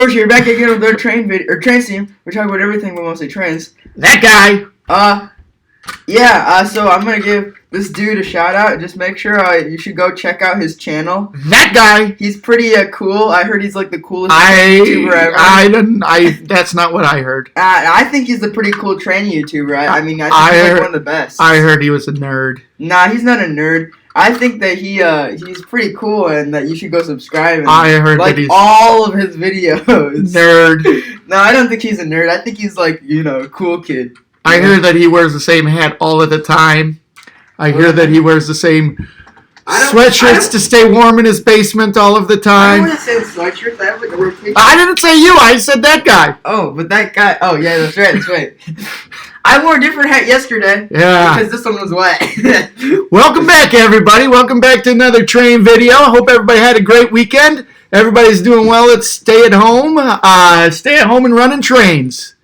You're back again with their train video or train scene. We're talking about everything, but mostly trains. That guy. So I'm gonna give this dude a shout out. Just make sure you should go check out his channel. That guy. He's pretty cool. I heard he's like the coolest YouTuber ever. That's not what I heard. I think he's a pretty cool train YouTuber. I think he's like one of the best. I heard he was a nerd. Nah, he's not a nerd. I think that he's pretty cool and that you should go subscribe and I heard like that he's all of his videos. Nerd. No, I don't think he's a nerd. I think he's like, a cool kid. I hear that he wears the same hat all of the time. I hear that he wears the same sweatshirts to stay warm in his basement all of the time. I don't want to say sweatshirts. I have like a rotation. I didn't say you. I said that guy. Oh, but that guy. Oh, yeah, that's right. That's right. I wore a different hat yesterday. Yeah. Because this one was wet. Welcome back, everybody. Welcome back to another train video. I hope everybody had a great weekend. Everybody's doing well at stay at home and running trains.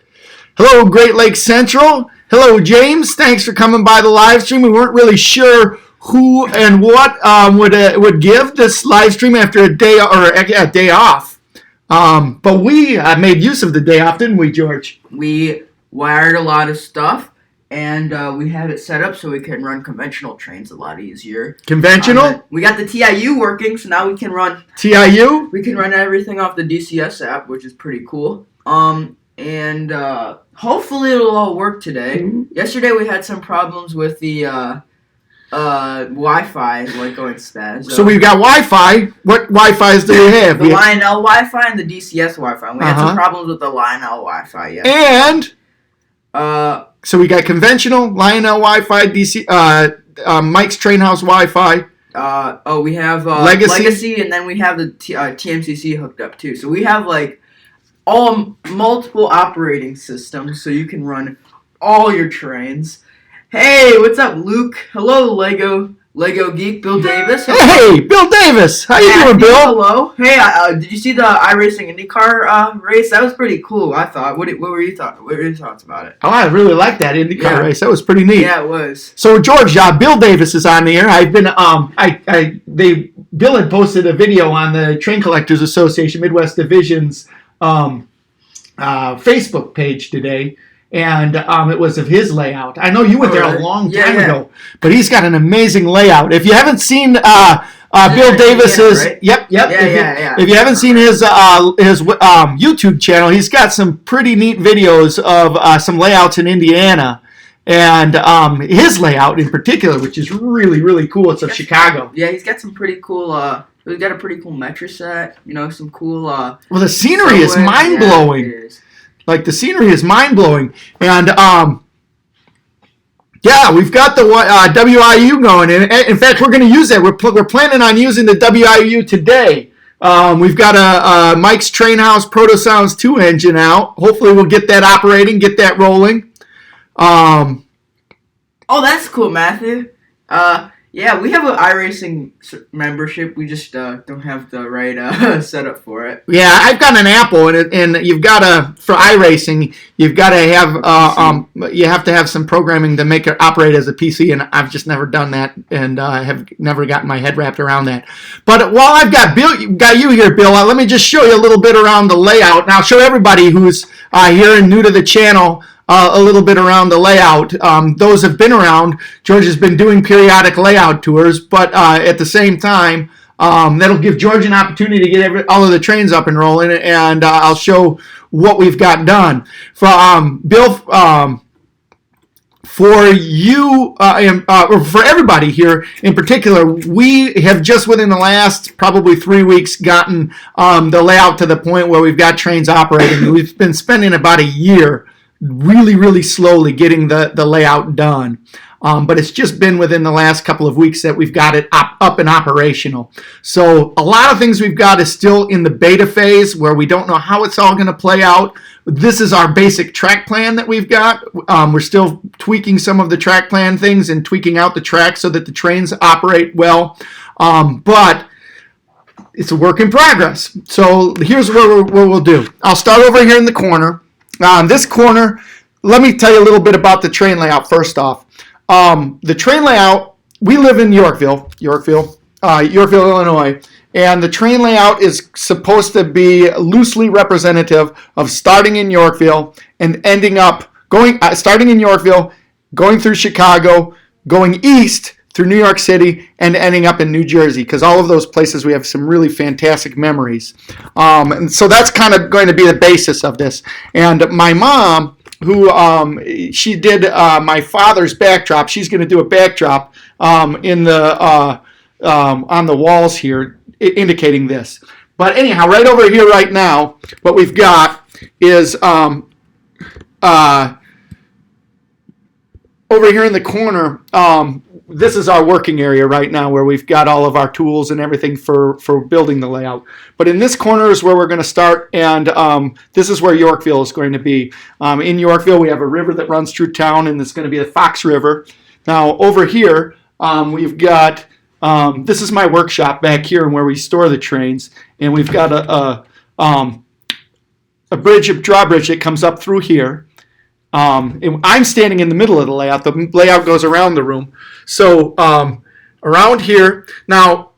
Hello, Great Lakes Central. Hello, James. Thanks for coming by the live stream. We weren't really sure who and what would give this live stream after a day off. But we made use of the day off, didn't we, George? We wired a lot of stuff, and we had it set up so we can run conventional trains a lot easier. Conventional? We got the TIU working, so now we can run TIU? We can run everything off the DCS app, which is pretty cool. And hopefully it'll all work today. Mm-hmm. Yesterday we had some problems with the Wi-Fi, like going spaz. So we've got Wi-Fi. What Wi-Fi's do we have? The Lionel Wi-Fi and the DCS Wi-Fi. We had some problems with the Lionel Wi-Fi, yeah. And so we got conventional, Lionel Wi-Fi, DC, Mike's Trainhouse Wi-Fi. We have Legacy, and then we have the TMCC hooked up too. So we have like multiple operating systems, so you can run all your trains. Hey, what's up, Luke? Hello, Lego Geek, Bill Davis. Hey, Bill Davis. How you doing, Bill? Hello. Hey, did you see the iRacing IndyCar race? That was pretty cool, I thought. What were your thoughts about it? Oh, I really liked that IndyCar race. That was pretty neat. Yeah, it was. So, George, Bill Davis is on the air. I've been Bill had posted a video on the Train Collectors Association Midwest Division's Facebook page today. And it was of his layout. I know you were there a long time ago, but he's got an amazing layout. If you haven't seen Bill Davis's, right? Yep. If you haven't seen his YouTube channel, he's got some pretty neat videos of some layouts in Indiana, and his layout in particular, which is really, really cool. It's of Chicago. Yeah, he's got some pretty cool. He's got a pretty cool metro set. Some cool. Well, the scenery is mind blowing. Yeah, it is. Like, the scenery is mind-blowing. And, we've got the WIU going. In fact, we're going to use that. We're planning on using the WIU today. We've got a Mike's Trainhouse Proto-Sounds 2 engine out. Hopefully we'll get that operating, get that rolling. Oh, that's cool, Matthew. Yeah, we have an iRacing membership. We just don't have the right setup for it. Yeah, I've got an Apple, and you've got for iRacing, you've got to have you have to have some programming to make it operate as a PC, and I've just never done that, and have never gotten my head wrapped around that. But while I've got you here, Bill, let me just show you a little bit around the layout, and I'll show everybody who's here and new to the channel a little bit around the layout. Those have been around. George has been doing periodic layout tours, but at the same time, that'll give George an opportunity to get all of the trains up and rolling, and I'll show what we've got done. Bill, for you, or for everybody here in particular, we have just within the last probably 3 weeks gotten the layout to the point where we've got trains operating. We've been spending about a year really, really slowly getting the layout done. But it's just been within the last couple of weeks that we've got it up and operational. So a lot of things we've got is still in the beta phase where we don't know how it's all going to play out. This is our basic track plan that we've got. We're still tweaking some of the track plan things and tweaking out the track so that the trains operate well. But it's a work in progress. So here's what we'll do. I'll start over here in the corner. This corner, let me tell you a little bit about the train layout first off. The train layout, we live in Yorkville, Illinois, And the train layout is supposed to be loosely representative of starting in Yorkville and ending up starting in Yorkville, going through Chicago, going east through New York City, and ending up in New Jersey, because all of those places we have some really fantastic memories. And so that's kind of going to be the basis of this. And my mom, who she did my father's backdrop, she's going to do a backdrop in the on the walls here, indicating this. But anyhow, right over here right now, what we've got is over here in the corner, this is our working area right now, where we've got all of our tools and everything for building the layout. But in this corner is where we're going to start, and this is where Yorkville is going to be. In Yorkville, we have a river that runs through town, and it's going to be the Fox River. Now, over here, we've got, this is my workshop back here where we store the trains, and we've got a drawbridge that comes up through here. And I'm standing in the middle of the layout. The layout goes around the room. So around here, now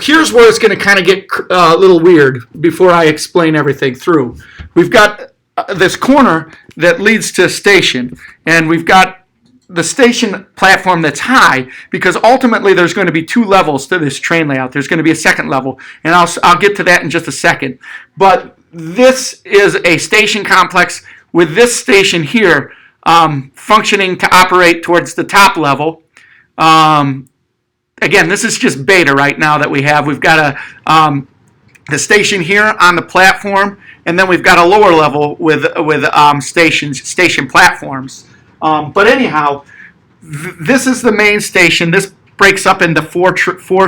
here's where it's going to kind of get a little weird before I explain everything through. We've got this corner that leads to a station, and we've got the station platform that's high, because ultimately there's going to be two levels to this train layout. There's going to be a second level, and I'll get to that in just a second. But this is a station complex with this station here functioning to operate towards the top level. Again, this is just beta right now that we have. We've got the station here on the platform, and then we've got a lower level with station platforms. But anyhow, this is the main station. This breaks up into four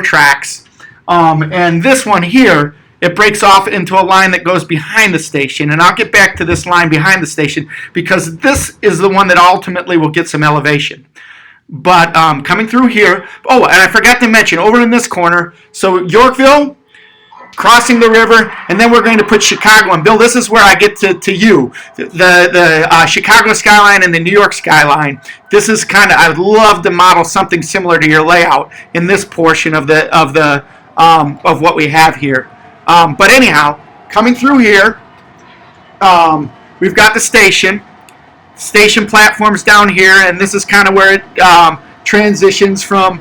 tracks, and this one here, it breaks off into a line that goes behind the station. And I'll get back to this line behind the station, because this is the one that ultimately will get some elevation. But coming through here, oh, and I forgot to mention, over in this corner, so Yorkville, crossing the river, and then we're going to put Chicago. And Bill, this is where I get to you. The Chicago skyline and the New York skyline. This is kind of, I would love to model something similar to your layout in this portion of what we have here. But anyhow, coming through here, we've got the station platforms down here, and this is kind of where it transitions from,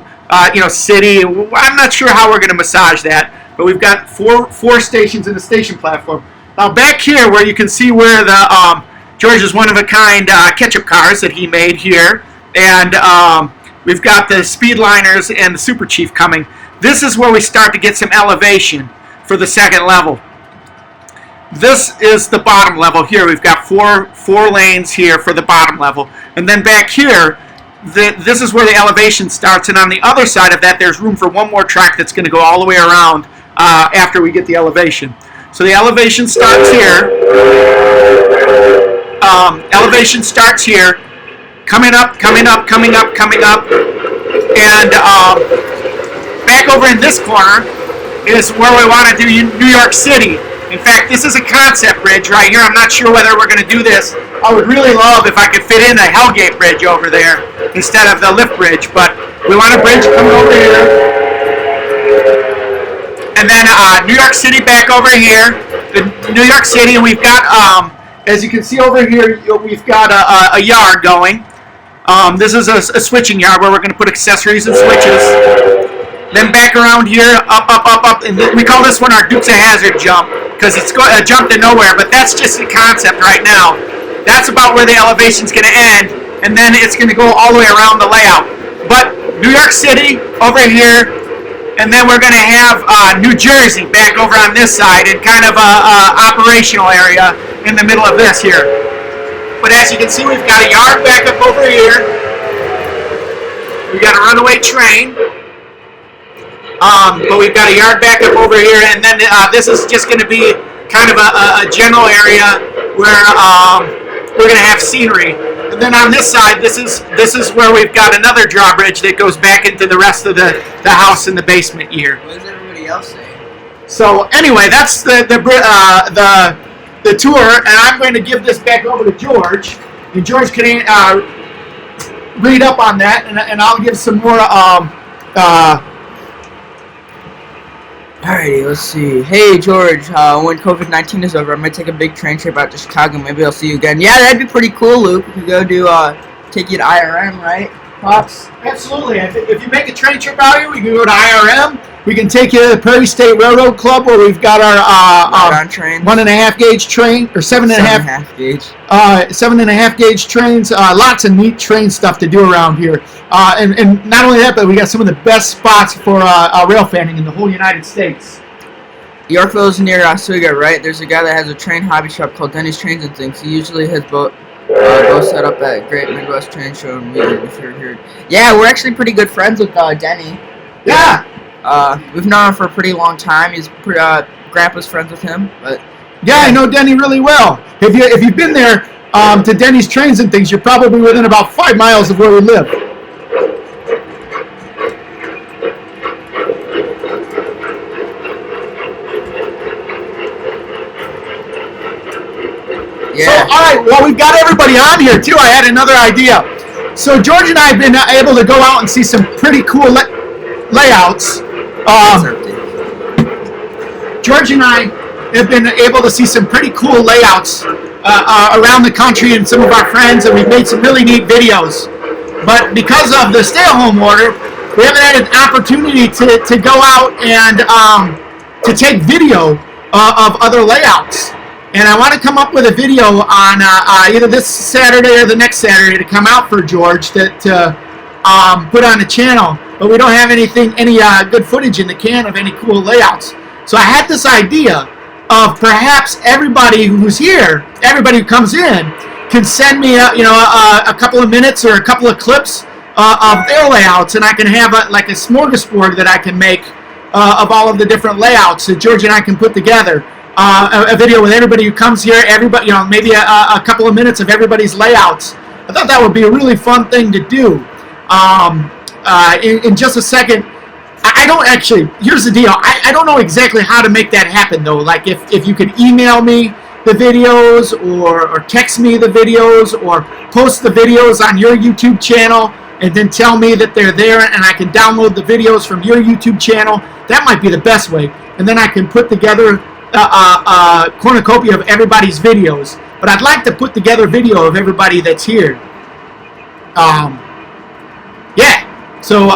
city. I'm not sure how we're going to massage that, but we've got four stations in the station platform. Now back here, where you can see where the George's one-of-a-kind ketchup cars that he made here, and we've got the Speedliners and the Super Chief coming. This is where we start to get some elevation for the second level. This is the bottom level here. We've got four lanes here for the bottom level. And then back here, this is where the elevation starts. And on the other side of that, there's room for one more track that's going to go all the way around after we get the elevation. So the elevation starts here. Elevation starts here. Coming up. And back over in this corner is where we want to do New York City. In fact, this is a concept bridge right here. I'm not sure whether we're going to do this. I would really love if I could fit in a Hellgate bridge over there instead of the lift bridge, but we want a bridge coming over here. And then New York City back over here. New York City, and we've got, as you can see over here, we've got a yard going. This is a switching yard where we're going to put accessories and switches. Then back around here, up, and we call this one our Dukes of Hazzard jump, because it's a jump to nowhere, but that's just the concept right now. That's about where the elevation's going to end, and then it's going to go all the way around the layout. But New York City over here, and then we're going to have New Jersey back over on this side, and kind of a operational area in the middle of this here. But as you can see, we've got a yard back up over here. We've got a runaway train. But we've got a yard back up over here, and then this is just going to be kind of a general area where we're going to have scenery. And then on this side, this is where we've got another drawbridge that goes back into the rest of the house in the basement here. What does everybody else say? So anyway, that's the tour, and I'm going to give this back over to George, and George can read up on that, and I'll give some more Alrighty, let's see. Hey George, when COVID-19 is over, I'm gonna take a big train trip out to Chicago. Maybe I'll see you again. Yeah, that'd be pretty cool, Luke. We could go do take you to IRM, right, Pops? Absolutely. If you make a train trip out here, we can go to IRM. We can take you to the Prairie State Railroad Club, where we've got our train, 1.5 gauge train, or 7.5 gauge, 7.5 gauge trains. Lots of neat train stuff to do around here. And not only that, but we got some of the best spots for rail fanning in the whole United States. Yorkville's near Oswego, right? There's a guy that has a train hobby shop called Denny's Trains and Things. He usually has both set up at Great Midwest Train Show and Meeting, if you're here. Yeah, we're actually pretty good friends with Denny. Yeah. We've known him for a pretty long time. He's Grandpa's friends with him, but yeah, I know Denny really well. If you've been there to Denny's Trains and Things, you're probably within about 5 miles of where we live. yeah. So, all right, well, we've got everybody on here too. I had another idea. So George and I have been able to go out and see some pretty cool layouts. George and I have been able to see some pretty cool layouts around the country and some of our friends, and we've made some really neat videos. But because of the stay-at-home order, we haven't had an opportunity to go out and to take video of other layouts. And I want to come up with a video on either this Saturday or the next Saturday to come out for George to put on the channel. But we don't have any good footage in the can of any cool layouts. So I had this idea of perhaps everybody who's here, everybody who comes in, can send me a couple of minutes or a couple of clips of their layouts, and I can have like a smorgasbord that I can make of all of the different layouts that George and I can put together. A video with everybody who comes here, everybody, maybe a couple of minutes of everybody's layouts. I thought that would be a really fun thing to do. In just a second, I don't actually, here's the deal, I don't know exactly how to make that happen though. Like if you could email me the videos or text me the videos or post the videos on your YouTube channel and then tell me that they're there and I can download the videos from your YouTube channel, that might be the best way. And then I can put together a cornucopia of everybody's videos. But I'd like to put together video of everybody that's here. Yeah. So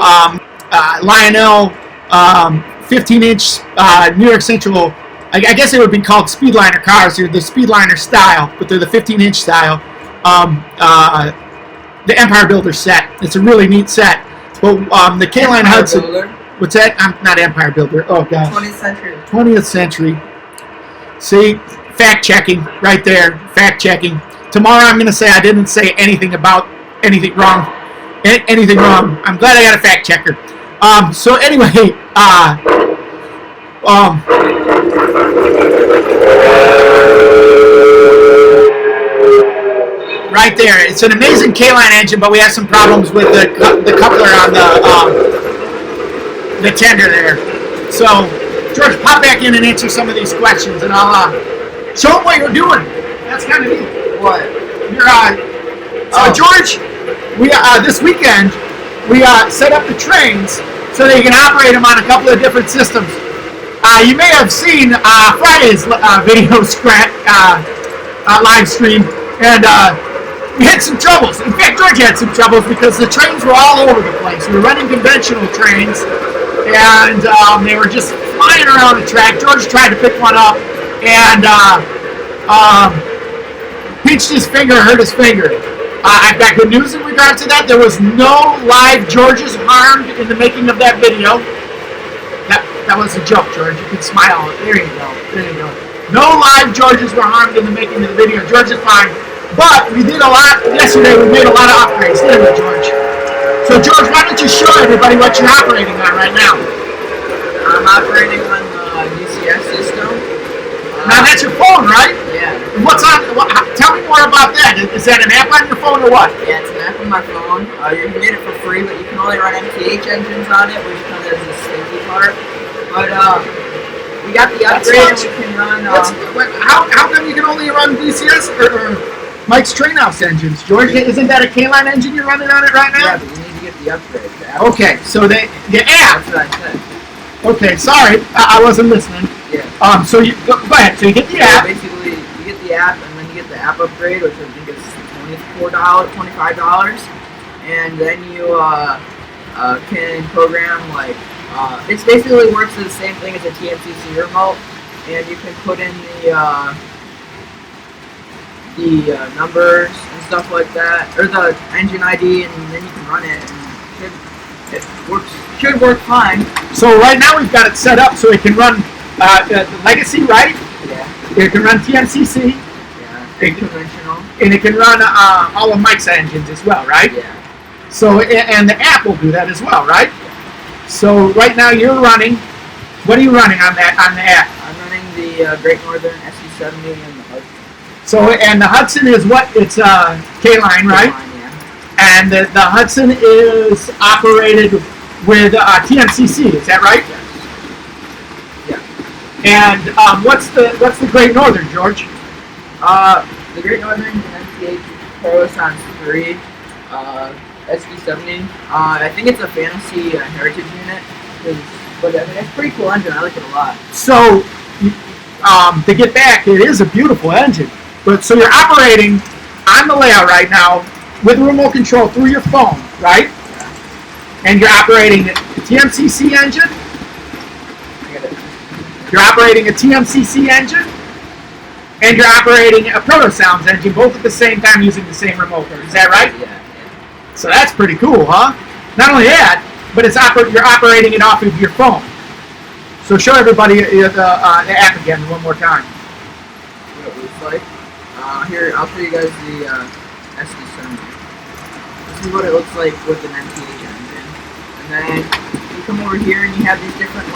Lionel, 15-inch New York Central, I guess it would be called Speedliner cars. They're the Speedliner style, but they're the 15-inch style. The Empire Builder set. It's a really neat set. But the K-Line Hudson. Builder. What's that? I'm not Empire Builder. Oh gosh. 20th century. 20th century. See, fact checking right there. Fact checking. Tomorrow I'm going to say I didn't say anything about anything wrong. Anything wrong. I'm glad I got a fact checker. So anyway, right there. It's an amazing K-Line engine, but we have some problems with the coupler on the tender there. So, George, pop back in and answer some of these questions, and I'll show them what you're doing. That's kind of neat. What? You're George, we this weekend we set up the trains so that you can operate them on a couple of different systems. You may have seen Friday's video live stream, and we had some troubles. In fact, George had some troubles because the trains were all over the place. We were running conventional trains, and they were just flying around the track. George tried to pick one up, and pinched his finger, hurt his finger. I've got good news in regards to that. There was no live Georges harmed in the making of that video. That was a joke, George. You can smile. There you go. There you go. No live Georges were harmed in the making of the video. George is fine. But we did a lot. Yesterday we made a lot of upgrades, didn't we, George? So, George, why don't you show everybody what you're operating on right now? I'm operating on the DCS system. Now, that's your phone, right? Yeah. What's on? Tell me more about that. Is that an app on your phone or what? Yeah, it's an app on my phone. You can get it for free, but you can only run MTH engines on it, which kind of is the stinky part. But we got the upgrade and we can run. How come you can only run DCS or Mike's Trainhouse engines? George, isn't that a K-Line engine you're running on it right now? Yeah, but you need to get the upgrade. Okay, so the app. That's what I said. Okay, sorry, I wasn't listening. Yeah. So you go ahead. So you get the app. Basically, you get the app, and then you get the app upgrade, which I think is $25, and then you can program like it basically works the same thing as a TMCC remote, and you can put in the numbers and stuff like that, or the engine ID, and then you can run it, and should work fine. So right now we've got it set up so it can run the Legacy, right? Yeah. It can run TMCC. Yeah. Conventional. And it can run all of Mike's engines as well, right? Yeah. So and the app will do that as well, right? Yeah. So right now you're running. What are you running on the app? I'm running the Great Northern SC70 and the Hudson. So and the Hudson is what? It's K-line, right? K-line, yeah. And the Hudson is operated with TMCC. Is that right? Yes. Yeah. And what's the Great Northern, George? The Great Northern MPH Pro Sans 3 SV70. I think it's a fantasy heritage unit, but I mean it's a pretty cool engine. I like it a lot. So to get back, it is a beautiful engine. But so you're operating on the layout right now with the remote control through your phone, right? Yeah. And you're operating a TMCC engine. I get it. You're operating a TMCC engine. And you're operating a Proto Sounds engine, both at the same time using the same remote. Is that right? Yeah. So that's pretty cool, huh? Not only that, but you're operating it off of your phone. So show everybody the app again one more time. What it looks like. Here, I'll show you guys the SD70. This is what it looks like with an MPH engine. And then you come over here and you have these different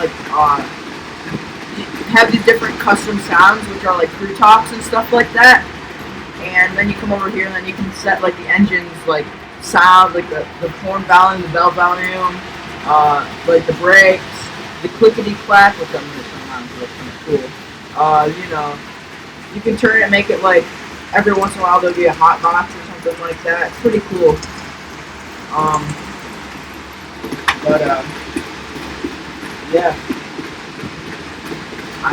different custom sounds, which are like crew talks and stuff like that. And then you come over here and then you can set like the engine's like sound, like the horn volume, the bell volume, like the brakes, the clickety clack, which I'm gonna turn on, so that's kind of cool. You know, you can turn it and make it like every once in a while there'll be a hot box or something like that. It's pretty cool. Yeah. I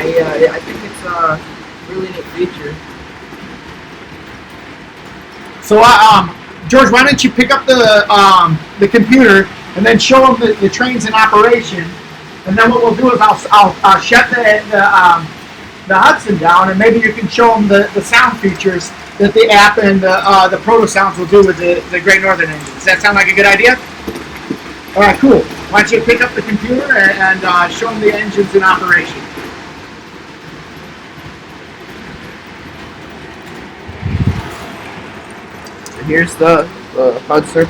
think it's a really neat feature. So, George, why don't you pick up the computer and then show them the trains in operation, and then what we'll do is I'll shut the Hudson down, and maybe you can show them the sound features that the app and the Proto Sounds will do with the Great Northern engine. Does that sound like a good idea? All right, cool. Why don't you pick up the computer and show them the engines in operation? Here's the Hudson.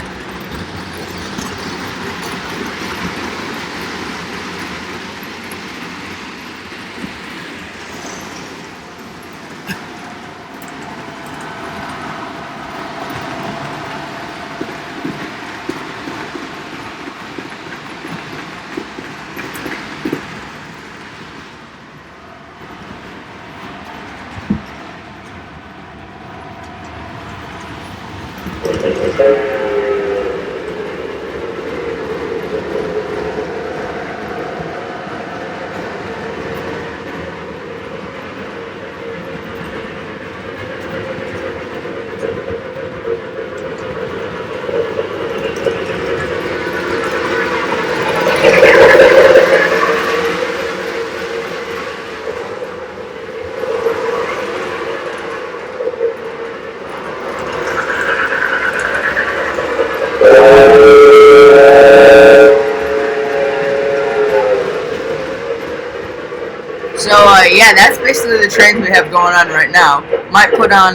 So yeah, that's basically the trains we have going on right now. Might put on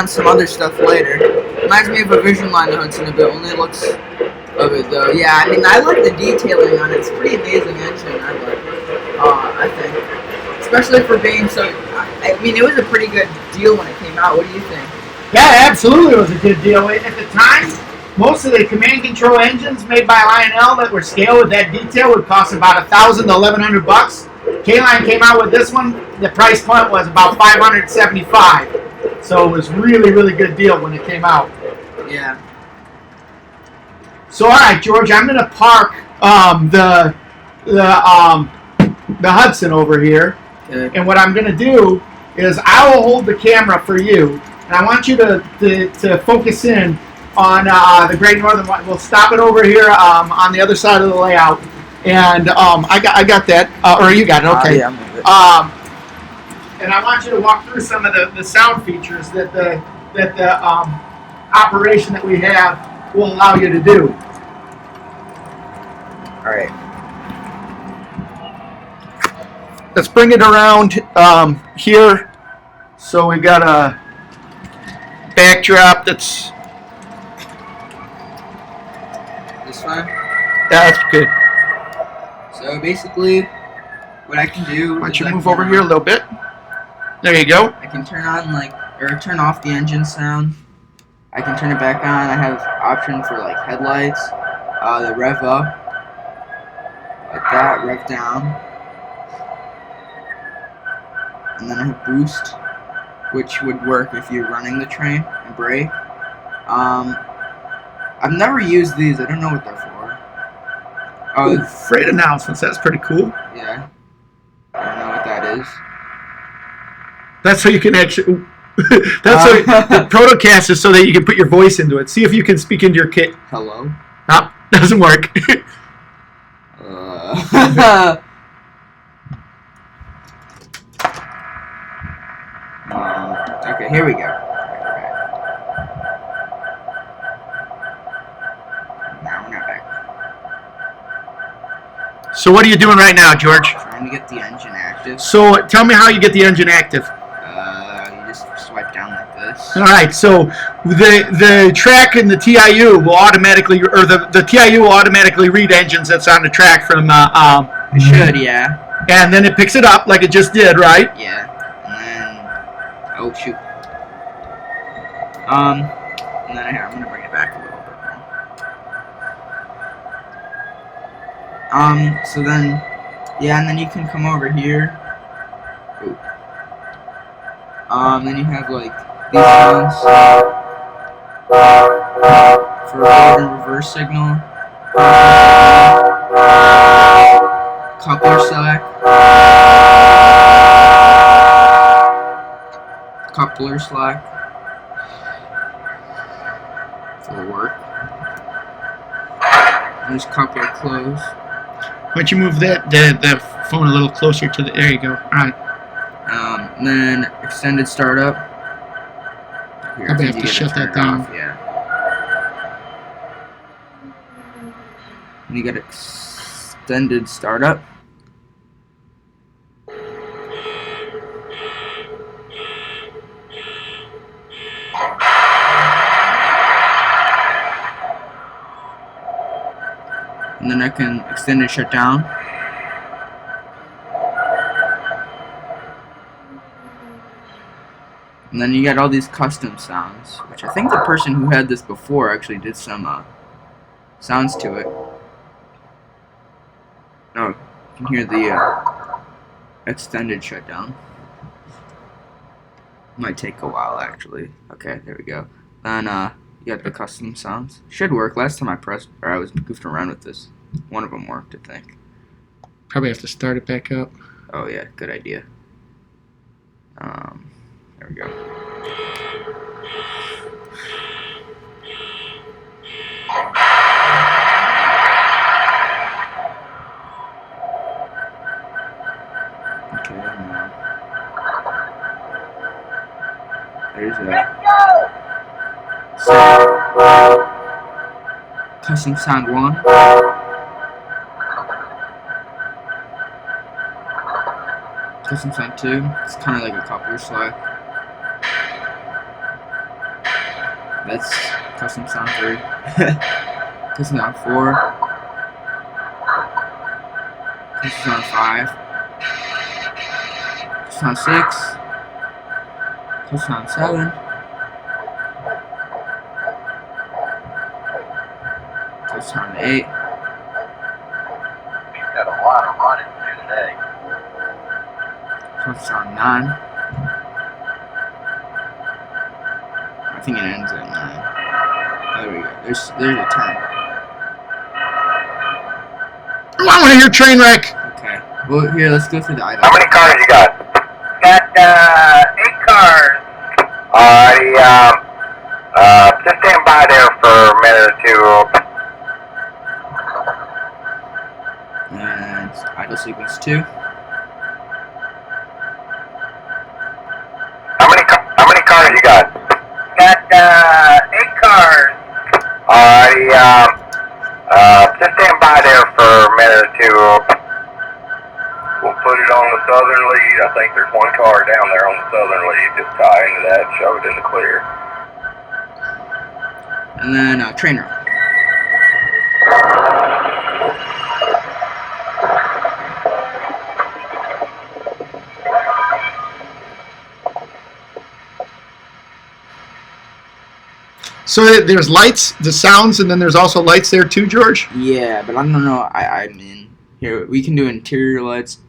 some other stuff later. Reminds me of a Vision Line Hudson a bit. Only looks of it though. Yeah, I mean I like the detailing on it. It's a pretty amazing engine. I think, especially for being so. I mean, it was a pretty good deal when it came out. What do you think? Yeah, absolutely, it was a good deal at the time. Most of the command control engines made by Lionel that were scaled with that detail would cost about $1,000 to $1,100. K-Line came out with this one. The price point was about $575. So it was really, really good deal when it came out. Yeah. So all right, George, I'm going to park the Hudson over here, and what I'm going to do is I will hold the camera for you, and I want you to focus in on the Great Northern Light. We'll stop it over here on the other side of the layout, and I got that, or you got it, okay. Yeah, I'm with it. And I want you to walk through some of the sound features that the operation that we have will allow you to do. All right. Let's bring it around here. So we got a backdrop that's. This one. That's good. So basically, what I can do. Why don't you move over here a little bit? There you go. I can turn on or turn off the engine sound. I can turn it back on. I have option for like headlights, the rev up, like that, rev down, and then I have boost, which would work if you're running the train, and brake. I've never used these. I don't know what they're for. Oh, freight announcements. That's pretty cool. Yeah. I don't know what that is. That's so you can actually. That's so the Protocast is so that you can put your voice into it. See if you can speak into your kit. Hello. Nope, doesn't work. Okay, here we go. Now we're not back. So what are you doing right now, George? Trying to get the engine active. So tell me how you get the engine active. You just swipe down like this. All right. So the track in the TIU will automatically, or the TIU will automatically read engines that's on the track from. It should, yeah. And then it picks it up like it just did, right? Yeah. And then, oh shoot. And then here, I'm gonna bring it back a little bit more. So then, yeah, and then you can come over here. Ooh. Then you have like these sounds for forward and reverse signal. Coupler select. Coupler select. For work. And there's coupler close. Why don't you move the phone a little closer to the? There you go. All right. And then extended startup. Here, Probably have to shut that down. Off, yeah. And you got extended startup. And then I can extended shutdown. And then you got all these custom sounds, which I think the person who had this before actually did some sounds to it. Oh, you can hear the extended shutdown. Might take a while actually. Okay, there we go. Then you got the custom sounds. Should work. Last time I pressed, or I was goofing around with this, one of them worked, I think. Probably have to start it back up. Oh yeah, good idea. There we go. Okay, now. There's a sound. Custom sound 1. Custom sound 2. It's kind of like a coupler select. That's custom sound 3. Custom sound 4. Custom sound 5. Custom sound 6. Custom sound 7. Custom sound 8. We've got a lot of running to do today. Custom sound 9. I think it ends at 9. There we go. There's a 10. I want to hear train wreck. Okay. Well, here, let's go through the items. How many cars you got? Got 8 cars. Alrighty, just stand by there for a minute or two. And idle sequence 2. How many cars you got? Got 8 cars. Alrighty, just stand by there for a minute or two. We'll put it on the southern lead. I think there's one car down there on the southern lead. Just tie into that and shove it in the clear. And then train route. So there's lights, the sounds, and then there's also lights there too, George? Yeah, but I don't know. I mean, here, we can do interior lights,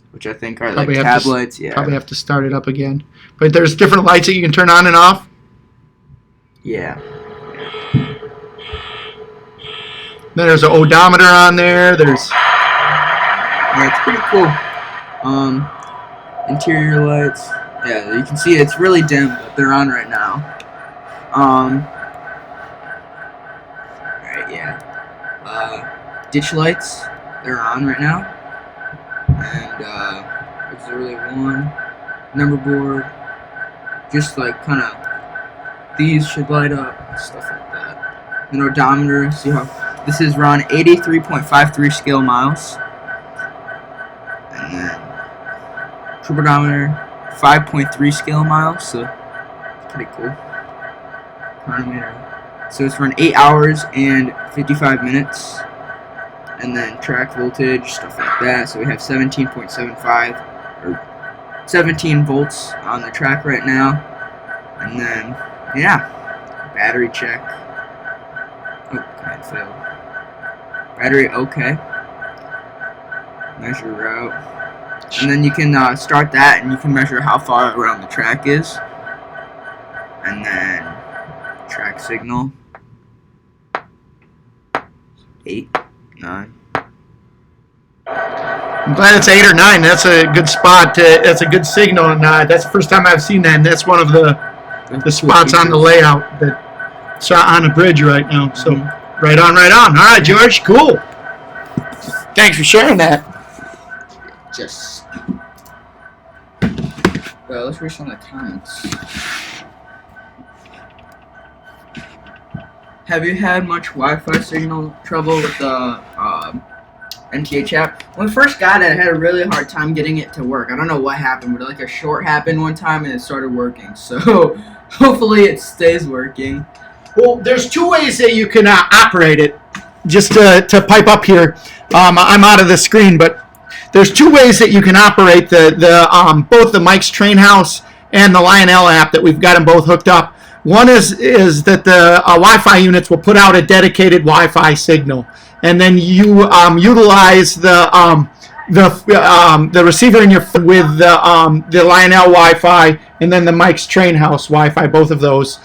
which I think are Probably like have to tab lights. Yeah. Probably have to start it up again. But there's different lights that you can turn on and off. Yeah. Then there's an odometer on there. There's Yeah, it's pretty cool. Interior lights. Yeah, you can see it's really dim, but they're on right now. Alright, yeah. Ditch lights, they're on right now. And, auxiliary 1, number board, just like kind of, these should light up, stuff like that. An odometer, see how, this is run 83.53 scale miles. And then, trip odometer, 5.3 scale miles, so, pretty cool. Chronometer. So it's run 8 hours and 55 minutes. And then track voltage, stuff like that. So we have 17.75 or 17 volts on the track right now. And then, yeah, battery check. Oh, command failed. Battery okay. Measure route. And then you can start that and you can measure how far around the track is. And then track signal 8, 9. I'm glad it's 8 or 9. That's a good spot. That's a good signal, and that's the first time I've seen that. And that's one of the spots on the layout that's on a bridge right now. So right on, right on. All right, George, cool. Thanks for sharing that. Just. Well, let's read some of the comments. Have you had much Wi-Fi signal trouble with the MTH app? When I first got it, I had a really hard time getting it to work. I don't know what happened, but like a short happened one time and it started working. So hopefully it stays working. Well, there's 2 ways that you can operate it. Just to pipe up here, I'm out of the screen, but there's 2 ways that you can operate both the Mike's Train House and the Lionel app that we've got them both hooked up. One is that the Wi-Fi units will put out a dedicated Wi-Fi signal, and then you utilize the receiver in your phone with the Lionel Wi-Fi and then the Mike's Train House Wi-Fi. Both of those,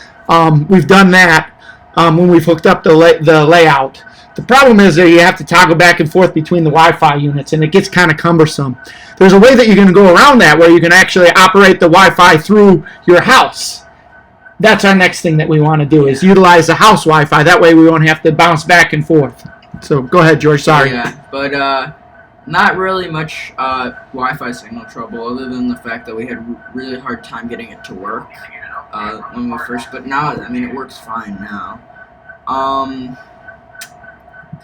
we've done that when we've hooked up the layout. The problem is that you have to toggle back and forth between the Wi-Fi units, and it gets kind of cumbersome. There's a way that you can go around that, where you can actually operate the Wi-Fi through your house. That's our next thing that we want to do, is utilize the house Wi-Fi. That way we won't have to bounce back and forth. So go ahead, George. Sorry. Yeah, but not really much Wi-Fi signal trouble, other than the fact that we had really hard time getting it to work when we first. But now, I mean, it works fine now.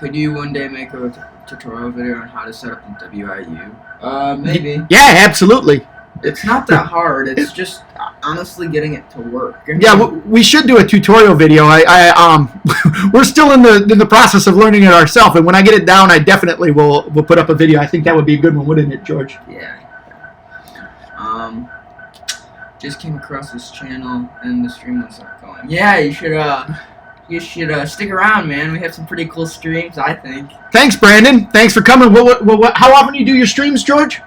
Could you one day make a tutorial video on how to set up the WIU? Maybe. Yeah, absolutely. It's not that hard. It's just honestly getting it to work. Yeah, we should do a tutorial video. We're still in the process of learning it ourselves, and when I get it down, I definitely will put up a video. I think that would be a good one, wouldn't it, George? Yeah. Just came across this channel, and the stream was not going. Yeah, you should stick around, man. We have some pretty cool streams, I think. Thanks, Brandon. Thanks for coming. How often do you do your streams, George?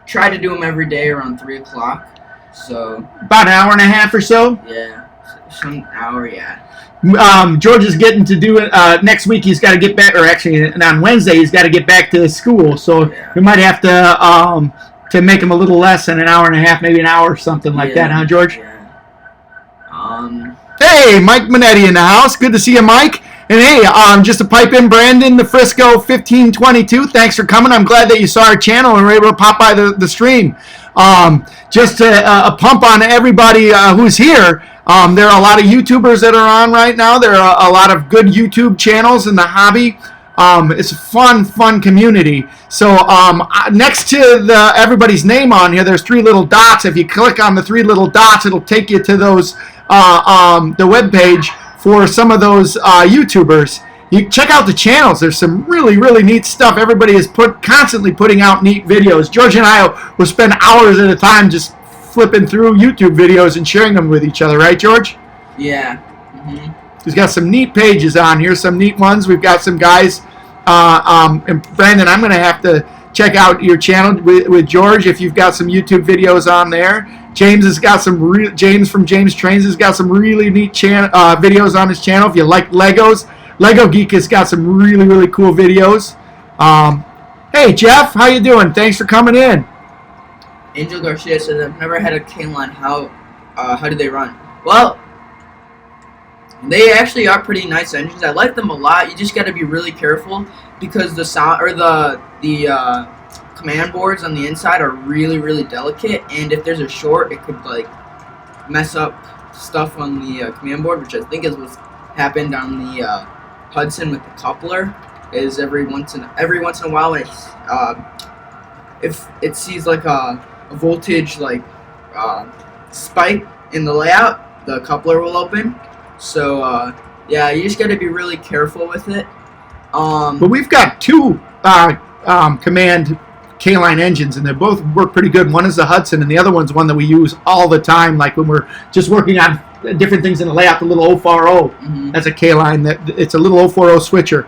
Try to do them every day around 3 o'clock. So about an hour and a half or so. Yeah. Some hour, yeah. George is getting to do it next week. He's got to get back, or actually on Wednesday he's got to get back to school. So we might have to make him a little less than an hour and a half, maybe an hour or something like that, huh, George? Yeah. Hey, Mike Minetti in the house. Good to see you, Mike. And hey, just to pipe in, Brandon, the Frisco 1522. Thanks for coming. I'm glad that you saw our channel and were able to pop by the stream. Just to pump on everybody who's here. There are a lot of YouTubers that are on right now. There are a lot of good YouTube channels in the hobby. It's a fun community. So next to everybody's name on here, there's 3 little dots. If you click on the 3 little dots, it'll take you to those the web page for some of those YouTubers. You check out the channels. There's some really neat stuff. Everybody is constantly putting out neat videos. George and I will spend hours at a time just flipping through YouTube videos and sharing them with each other, right, George? Yeah. He's got some neat pages on here, some neat ones. We've got some guys. And Brandon, I'm going to have to check out your channel with George if you've got some YouTube videos on there. James has got some. James from James Trains has got some really neat videos on his channel. If you like Legos, Lego Geek has got some really cool videos. Hey Jeff, how you doing? Thanks for coming in. Angel Garcia says, I've never had a K-line. How do they run? Well, they actually are pretty nice engines. I like them a lot. You just got to be really careful because the sound or the command boards on the inside are really delicate, and if there's a short, it could like mess up stuff on the command board, which I think is what's happened on the Hudson with the coupler. Is every once in a while when if it sees like a voltage like spike in the layout, the coupler will open. So yeah, you just got to be really careful with it. But we've got 2 command K-line engines, and they both work pretty good. One is the Hudson, and the other one's one that we use all the time, like when we're just working on different things in the layout. The little 040, that's a K-line. It's a little 040 switcher.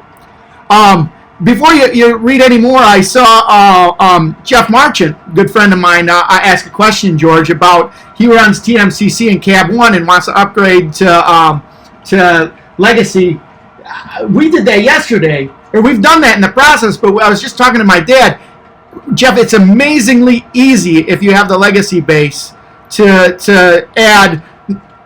Before you read any more, I saw Jeff Marchant, good friend of mine, I asked a question, George, about he runs TMCC in Cab 1 and wants to upgrade to Legacy. We did that yesterday, or we've done that in the process, but I was just talking to my dad. Jeff, it's amazingly easy if you have the Legacy base to add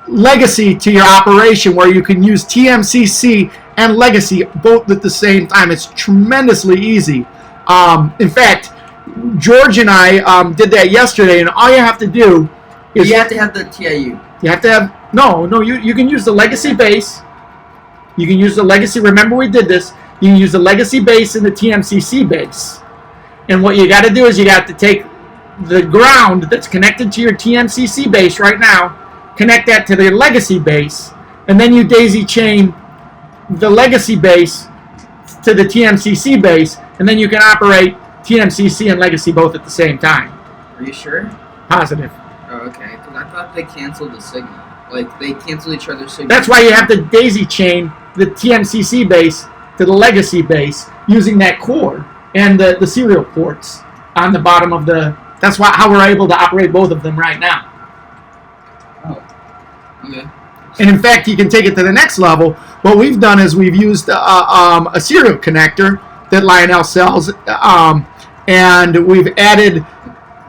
Legacy to your operation where you can use TMCC and Legacy both at the same time. It's tremendously easy. In fact, George and I did that yesterday, and all you have to do is... You have to have the TIU. You have to have... No, you can use the Legacy base. You can use the Legacy... Remember we did this. You can use the Legacy base and the TMCC base. And what you got to do is you got to take the ground that's connected to your TMCC base right now, connect that to the Legacy base, and then you daisy chain the Legacy base to the TMCC base, and then you can operate TMCC and Legacy both at the same time. Are you sure? Positive. Oh, okay. Because I thought they canceled the signal. Like, they cancel each other's signal. That's why you have to daisy chain the TMCC base to the Legacy base using that core and the serial ports on the bottom of the... That's how we're able to operate both of them right now. Oh. Okay. And in fact, you can take it to the next level. What we've done is we've used a serial connector that Lionel sells, and we've added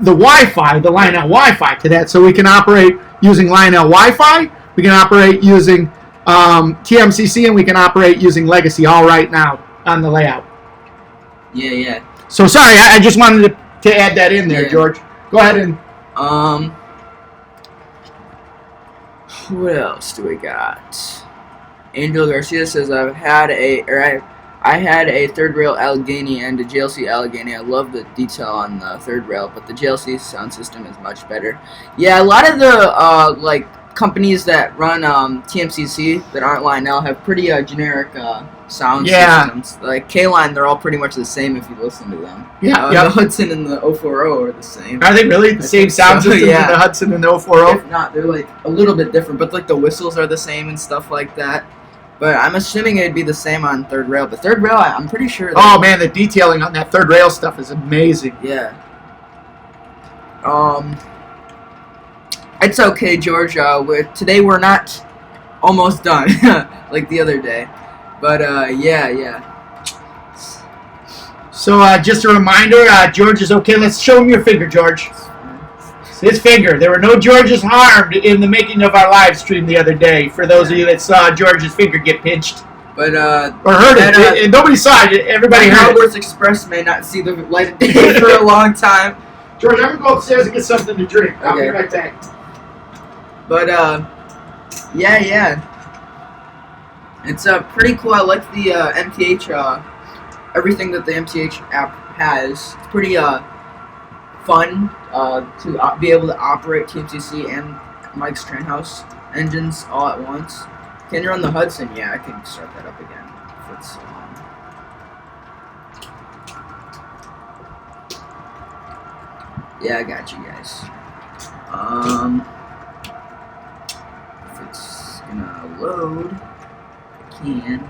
the Wi-Fi, the Lionel Wi-Fi to that, so we can operate using Lionel Wi-Fi, we can operate using TMCC, and we can operate using Legacy all right now on the layout. Yeah. So sorry, I just wanted to add that in there, George. Go ahead and... What else do we got? Angel Garcia says, I had a third rail Allegheny and a JLC Allegheny. I love the detail on the third rail, but the JLC sound system is much better. Yeah, a lot of the companies that run TMCC that aren't Lionel have pretty generic sound systems. Like K-Line, they're all pretty much the same if you listen to them. Yeah. The Hudson and the 040 are the same. Are they really the same sound systems as the Hudson and the 040? If not, they're like a little bit different, but like the whistles are the same and stuff like that. But I'm assuming it'd be the same on third rail. But third rail, I'm pretty sure. Oh man, the detailing on that third rail stuff is amazing. Yeah. It's okay, George. Today we're not almost done, like the other day. But yeah. So just a reminder, George is okay. Let's show him your finger, George. His finger. There were no Georges harmed in the making of our live stream the other day. For those of you that saw George's finger get pinched. But or heard it. Nobody saw it. Everybody heard it. Express may not see the light of day for a long time. George, I'm gonna go upstairs and get something to drink. I'll be right back. But yeah. It's pretty cool. I like the MTH everything that the MTH app has. It's pretty fun to be able to operate TMCC and Mike's Train House engines all at once. Can you run the Hudson? Yeah, I can start that up again. If it's, yeah, I got you guys. If it's gonna load, I can.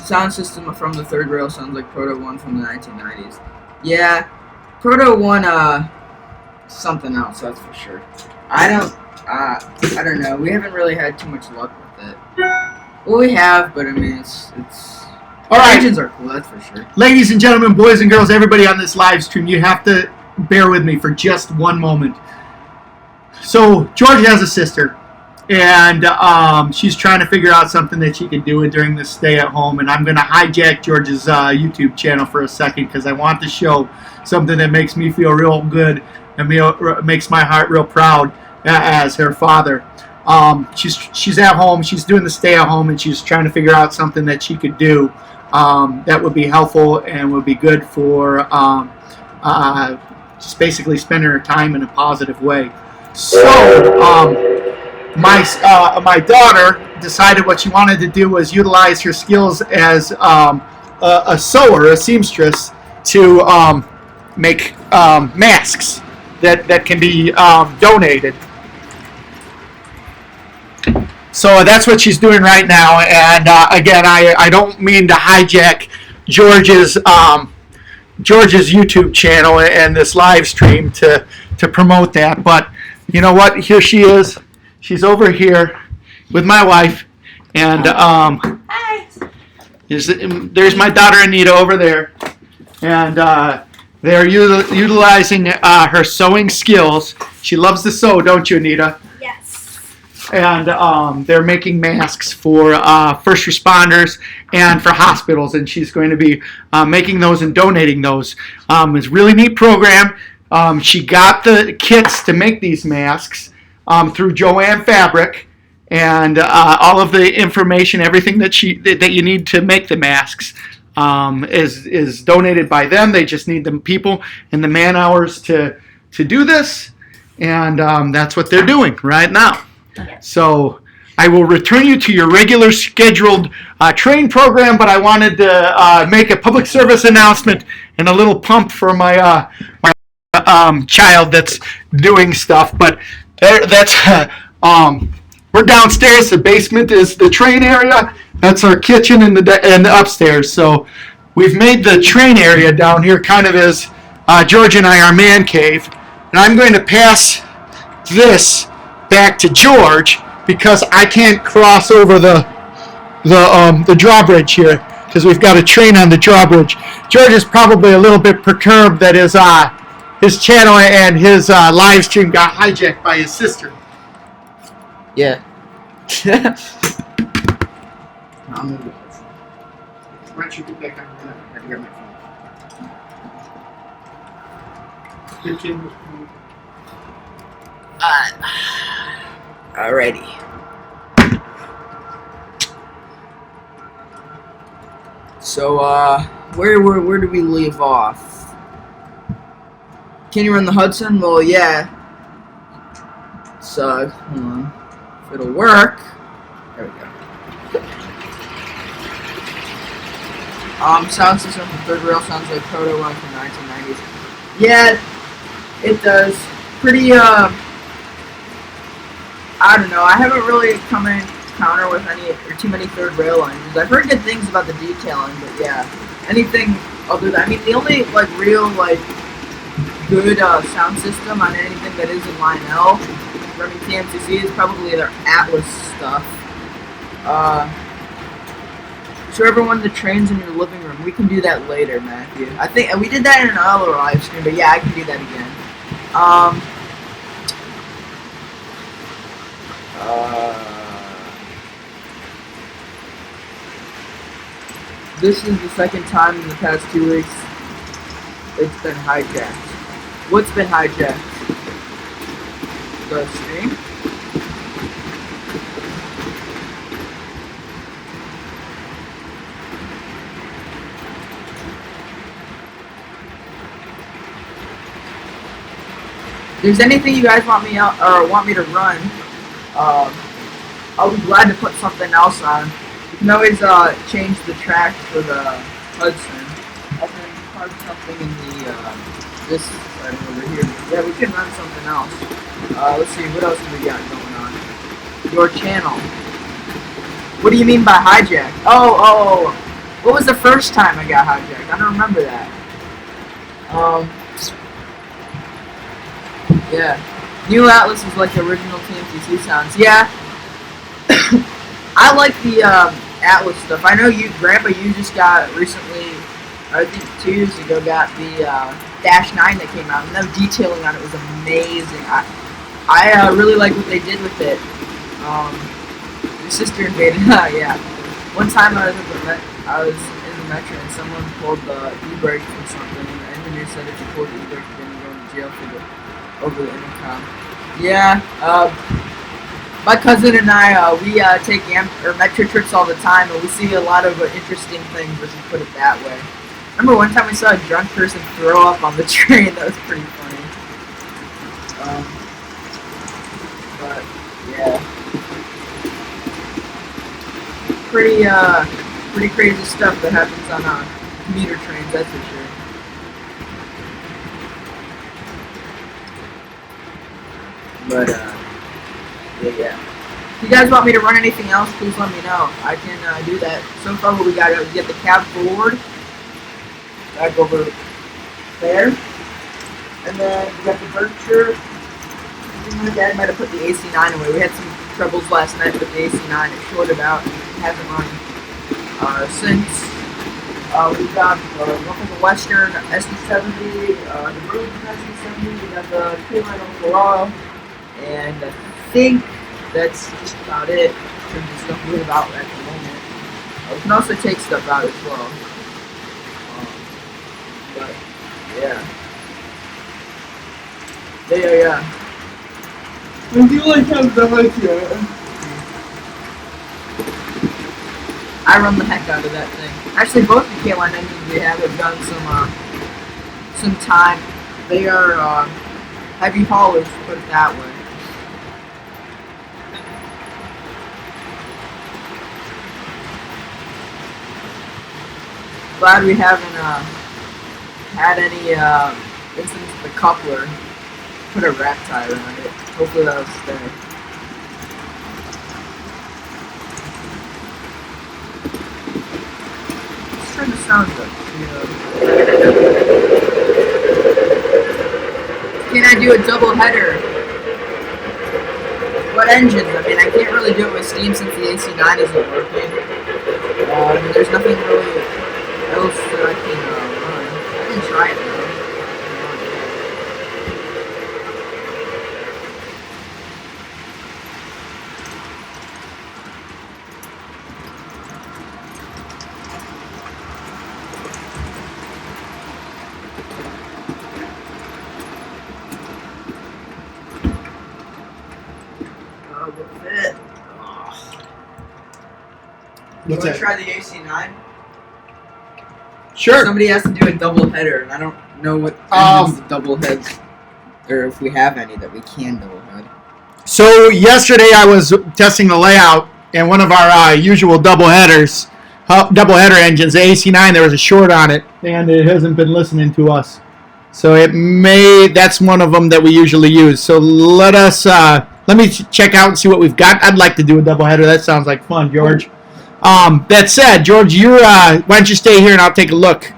Sound system from the third rail sounds like Proto 1 from the 1990s. Yeah, Proto 1, something else, that's for sure. I don't know. We haven't really had too much luck with it. Well, we have, but I mean, it's all right. Engines are cool, that's for sure. Ladies and gentlemen, boys and girls, everybody on this live stream, you have to bear with me for just one moment. So, George has a sister, and she's trying to figure out something that she can do during this stay at home, and I'm going to hijack George's YouTube channel for a second because I want to show something that makes me feel real good and makes my heart real proud as her father. She's at home, she's doing the stay at home, and she's trying to figure out something that she could do that would be helpful and would be good for just basically spending her time in a positive way. So my daughter decided what she wanted to do was utilize her skills as a sewer, a seamstress, to make masks that can be donated. So that's what she's doing right now. And again, I don't mean to hijack George's YouTube channel and this live stream to promote that, but you know what? Here she is. She's over here with my wife, and Hi. there's my daughter Anita over there, and they're utilizing her sewing skills. She loves to sew, don't you, Anita? Yes. And they're making masks for first responders and for hospitals, and she's going to be making those and donating those. It's a really neat program. She got the kits to make these masks through Joanne Fabric, and all of the information, everything that you need to make the masks is donated by them. They just need the people and the man hours to do this, and that's what they're doing right now. Okay. So I will return you to your regular scheduled train program, but I wanted to make a public service announcement and a little pump for my child that's doing stuff. But that's we're downstairs. The basement is the train area. That's our kitchen and the upstairs. So we've made the train area down here kind of as George and I, our man cave. And I'm going to pass this back to George because I can't cross over the drawbridge here because we've got a train on the drawbridge. George is probably a little bit perturbed that his channel and his live stream got hijacked by his sister. Yeah. Why don't you get back on my phone? Alrighty. So, where do we leave off? Can you run the Hudson? Well, yeah. So, hold on. If it'll work. There we go. Sound system from third rail sounds like Proto 1 from the 1990s. Yeah, it does. Pretty, I don't know. I haven't really come in encounter with too many third rail engines. I've heard good things about the detailing, but yeah, anything other than, I mean, the only real good sound system on anything that is in line L running TMCC is probably their Atlas stuff. Show everyone the trains in your living room. We can do that later, Matthew. I think we did that in another live stream, but yeah, I can do that again. This is the second time in the past 2 weeks it's been hijacked. What's been hijacked? The stream? If there's anything you guys want me out or want me to run, I'll be glad to put something else on. You can always change the track for the Hudson. I can park something in the this side over here. Yeah, we can run something else. Let's see, what else have we got going on? Your channel. What do you mean by hijack? Oh. What was the first time I got hijacked? I don't remember that. Yeah. New Atlas is like the original TMTC sounds. Yeah. I like the Atlas stuff. I know you, Grandpa, you just got recently, I think 2 years ago, got the Dash 9 that came out, and the detailing on it was amazing. I really like what they did with it. Your sister invaded. Yeah. One time I was in the metro and someone pulled the e-brake for something, and the engineer said if you pulled the e-brake, you're going to go to jail for over the intercom. Yeah. My cousin and I, we take metro trips all the time, and we see a lot of interesting things, if you put it that way. Remember one time we saw a drunk person throw up on the train? That was pretty funny. But yeah, pretty crazy stuff that happens on commuter trains. That's for sure. But yeah. If you guys want me to run anything else, please let me know. I can do that. So far, what we got is get the cab forward, back over there, and then we got the Berkshire. My dad might have put the AC9 away. We had some troubles last night with the AC9. It shorted out and hasn't run since. We got one from the Western SD70, the Burlington SD70. We got the K-Line Overall, and I think that's just about it in terms of stuff we have out at the moment. We can also take stuff out as well. But yeah. I do like how the here. I run the heck out of that thing. Actually, both the K-Line engines we have done some time. They are heavy haulers, to put it that way. Glad we haven't had any incidents with the coupler. Put a wrap tie around it. Hopefully that'll stay. Let's turn the sound up. Can I do a double header? What engines? I mean, I can't really do it with steam since the AC9 isn't working. There's nothing really else that I can run. I can try it though. What's that? Try the AC9? Sure. Somebody has to do a double header, and I don't know what engines the double heads, or if we have any that we can double head. So yesterday I was testing the layout, and one of our usual double header engines, the AC9, there was a short on it, and it hasn't been listening to us. So that's one of them that we usually use. So let me check out and see what we've got. I'd like to do a double header. That sounds like fun, George. That said, George, why don't you stay here and I'll take a look.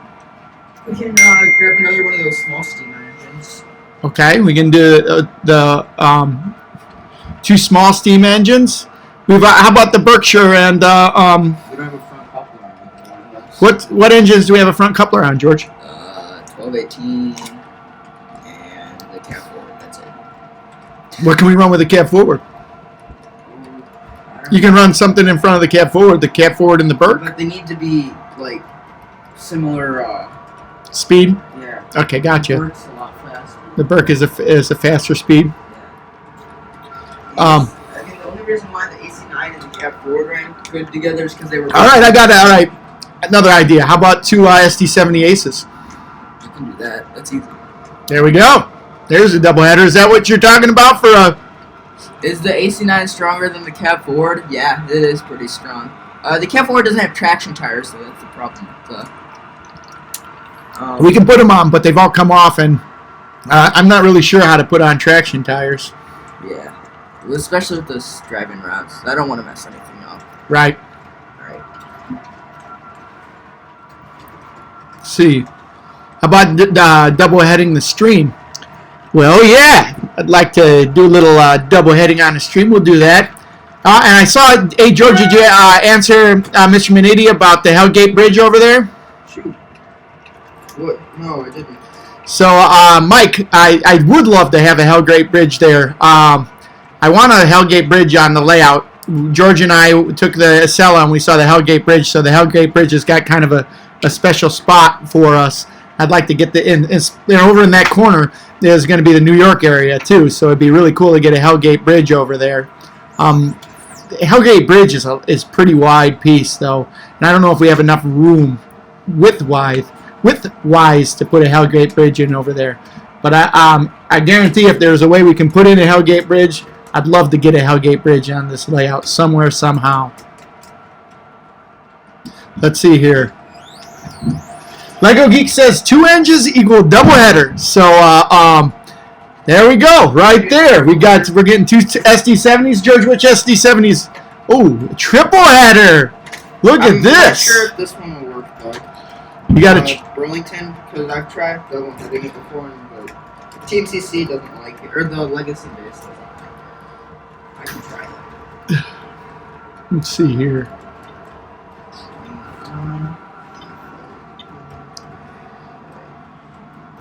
We can grab another one of those small steam engines. Okay, we can do 2 small steam engines. How about the Berkshire and We don't have a front coupler on it. what engines do we have a front coupler on, George? 1218 and the cab forward. That's it. What can we run with the cab forward? You can run something in front of the cab forward and the Berk. But they need to be like similar Speed. Yeah. Okay, gotcha. The Berk's a lot faster. The Berk is a faster speed. I think the only reason why the AC9 and the cab forward ran good together is because they were. All right, I got it. All right, another idea. How about 2 SD70 Aces? You can do that. That's easy. There we go. There's a doubleheader. Is that what you're talking about for a? Is the AC9 stronger than the cab forward? Yeah, it is pretty strong. The cab forward doesn't have traction tires, so that's the problem. We can put them on, but they've all come off, and I'm not really sure how to put on traction tires. Yeah, well, especially with those driving routes. I don't want to mess anything up. Right. All right. Let's see. How about double heading the stream? Well, yeah. I'd like to do a little double heading on the stream. We'll do that. And I saw, hey, George, did you answer Mr. Maniti about the Hellgate Bridge over there? Shoot. What? No, I didn't. So, Mike, I would love to have a Hellgate Bridge there. I want a Hellgate Bridge on the layout. George and I took the Acela and we saw the Hellgate Bridge, so the Hellgate Bridge has got kind of a special spot for us. I'd like to get over in that corner. There's going to be the New York area too, so it'd be really cool to get a Hellgate Bridge over there. The Hellgate Bridge is pretty wide piece though, and I don't know if we have enough room width-wise to put a Hellgate Bridge in over there. But I guarantee if there's a way we can put in a Hellgate Bridge, I'd love to get a Hellgate Bridge on this layout somewhere, somehow. Let's see here. Lego Geek says 2 engines equal doubleheader. So there we go, right there. We're getting 2 SD70s. George, which SD70s? Oh, triple header. Look at this. I'm not sure if this one will work though. You got to Burlington, because I've tried double heading it before, but TMCC doesn't like it, or the Legacy base doesn't like it. I can try that. Let's see here.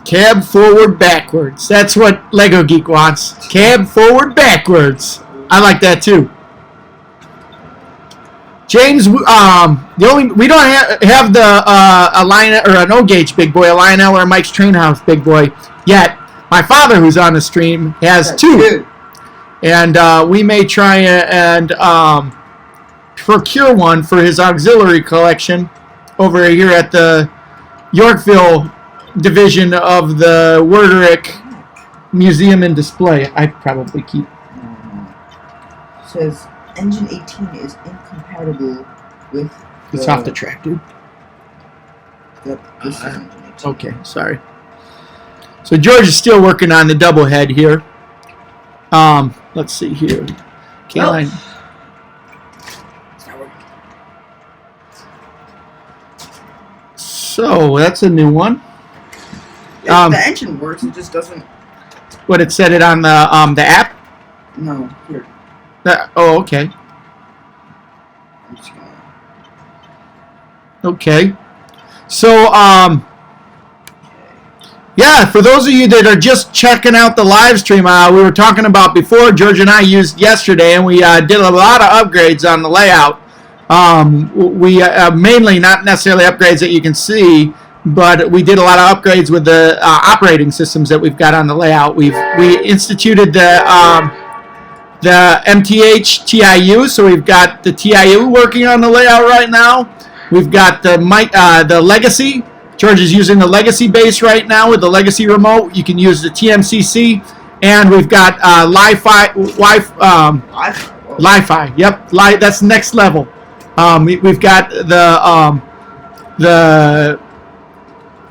Cab forward backwards. That's what Lego Geek wants. Cab forward backwards. I like that too. James, we don't have the a Lionel or an O gauge big boy, a Lionel or a Mike's Train House big boy yet. My father, who's on the stream, has 2, and we may try and procure one for his auxiliary collection over here at the Yorkville division of the Werderick Museum and Display. I probably keep. It says engine 18 is incompatible with. It's off the track, dude. Yep, this is engine 18. Okay, sorry. So George is still working on the double head here. Let's see here. K-line. So that's a new one. The engine works, it just doesn't. What, it said it on the app? No, here. Oh, okay. I'm just gonna. Okay. So, yeah, for those of you that are just checking out the live stream, we were talking about before, George and I used yesterday, and we did a lot of upgrades on the layout. We mainly not necessarily upgrades that you can see, but we did a lot of upgrades with the operating systems that we've got on the layout. We instituted the MTH TIU, so we've got the TIU working on the layout right now. We've got the Legacy. George is using the Legacy base right now with the Legacy remote. You can use the TMCC, and we've got Li-Fi. Yep, that's next level. We've got the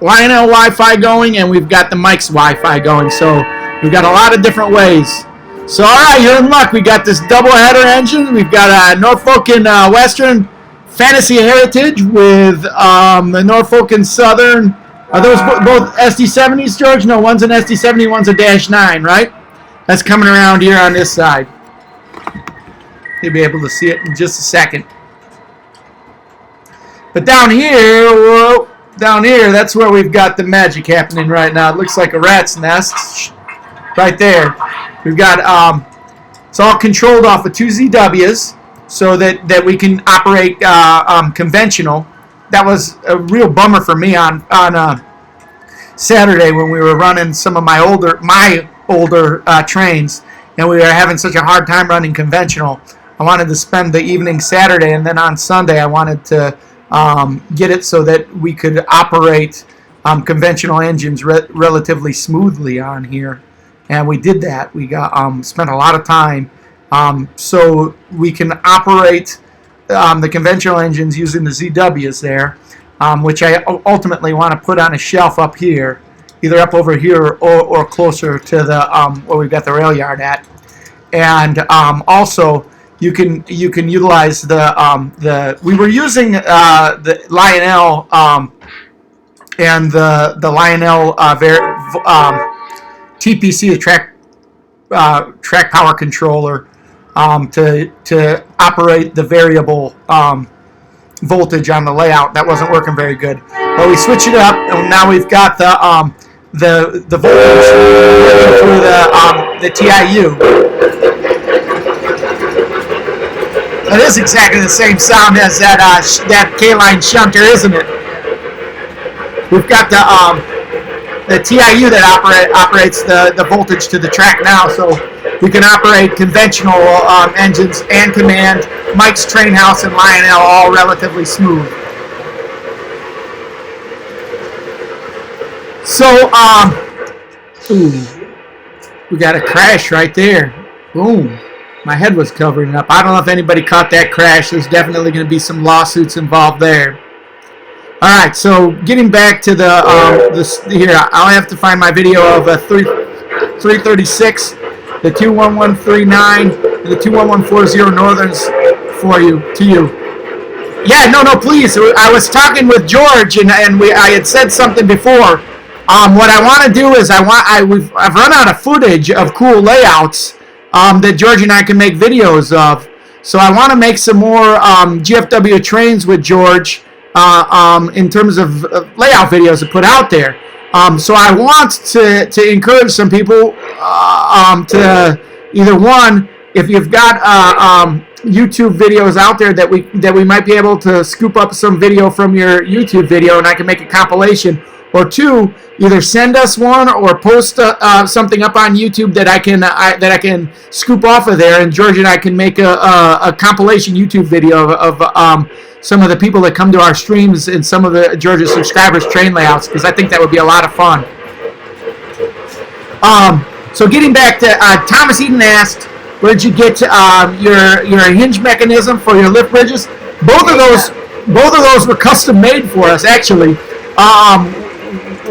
Lionel Wi-Fi going, and we've got the Mike's Wi-Fi going. So we've got a lot of different ways. So all right, you're in luck. We got this double header engine. We've got Norfolk and Western Fantasy Heritage with the Norfolk and Southern. Are those both SD70s, George? No, one's an SD70, one's a -9, right? That's coming around here on this side. You'll be able to see it in just a second. But down here, that's where we've got the magic happening right now. It looks like a rat's nest right there. We've got, it's all controlled off of 2 ZWs so that we can operate conventional. That was a real bummer for me on Saturday when we were running some of my older trains, and we were having such a hard time running conventional. I wanted to spend the evening Saturday, and then on Sunday I wanted to get it so that we could operate conventional engines relatively smoothly on here, and we did that. We got spent a lot of time so we can operate the conventional engines using the ZWs there, which I ultimately want to put on a shelf up here, either up over here or closer to the where we've got the rail yard at. And also you can utilize the we were using the Lionel and the Lionel TPC, the track power controller, to operate the variable voltage on the layout. That wasn't working very good, but we switched it up, and now we've got the voltage working through the TIU. That is exactly the same sound as that K-line shunter, isn't it? We've got the TIU that operates the voltage to the track now, so we can operate conventional engines and command Mike's Train House and Lionel all relatively smooth. So, we got a crash right there. Boom. My head was covering it up. I don't know if anybody caught that crash. There's definitely going to be some lawsuits involved there. All right, so getting back to here, I'll have to find my video of a 336, the 21139, and the 21140 Northerns to you. Yeah, no, please. I was talking with George, and I had said something before. What I want to do is I've run out of footage of cool layouts that George and I can make videos of. So I want to make some more GFW trains with George in terms of layout videos to put out there. So I want to encourage some people to either, one, if you've got YouTube videos out there that we might be able to scoop up some video from your YouTube video and I can make a compilation, or two, either send us one or post something up on YouTube that I can scoop off of there, and George and I can make a compilation YouTube video of some of the people that come to our streams and some of the George's subscribers' train layouts, because I think that would be a lot of fun. So getting back to Thomas Eden asked, where'd you get your hinge mechanism for your lift bridges? Both of those were custom made for us, actually.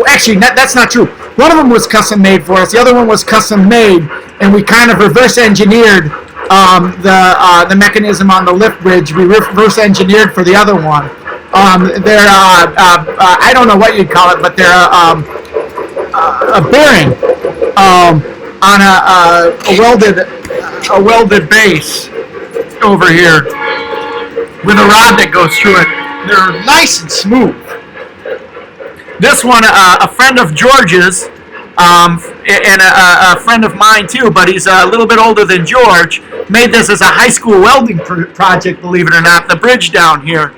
Actually, that's not true. One of them was custom made for us. The other one was custom made, and we kind of reverse engineered the mechanism on the lift bridge. We reverse engineered for the other one. They're I don't know what you'd call it, but they're a bearing on a welded base over here with a rod that goes through it. They're nice and smooth. This one, a friend of George's, and a friend of mine too, but he's a little bit older than George, made this as a high school welding project, believe it or not, the bridge down here.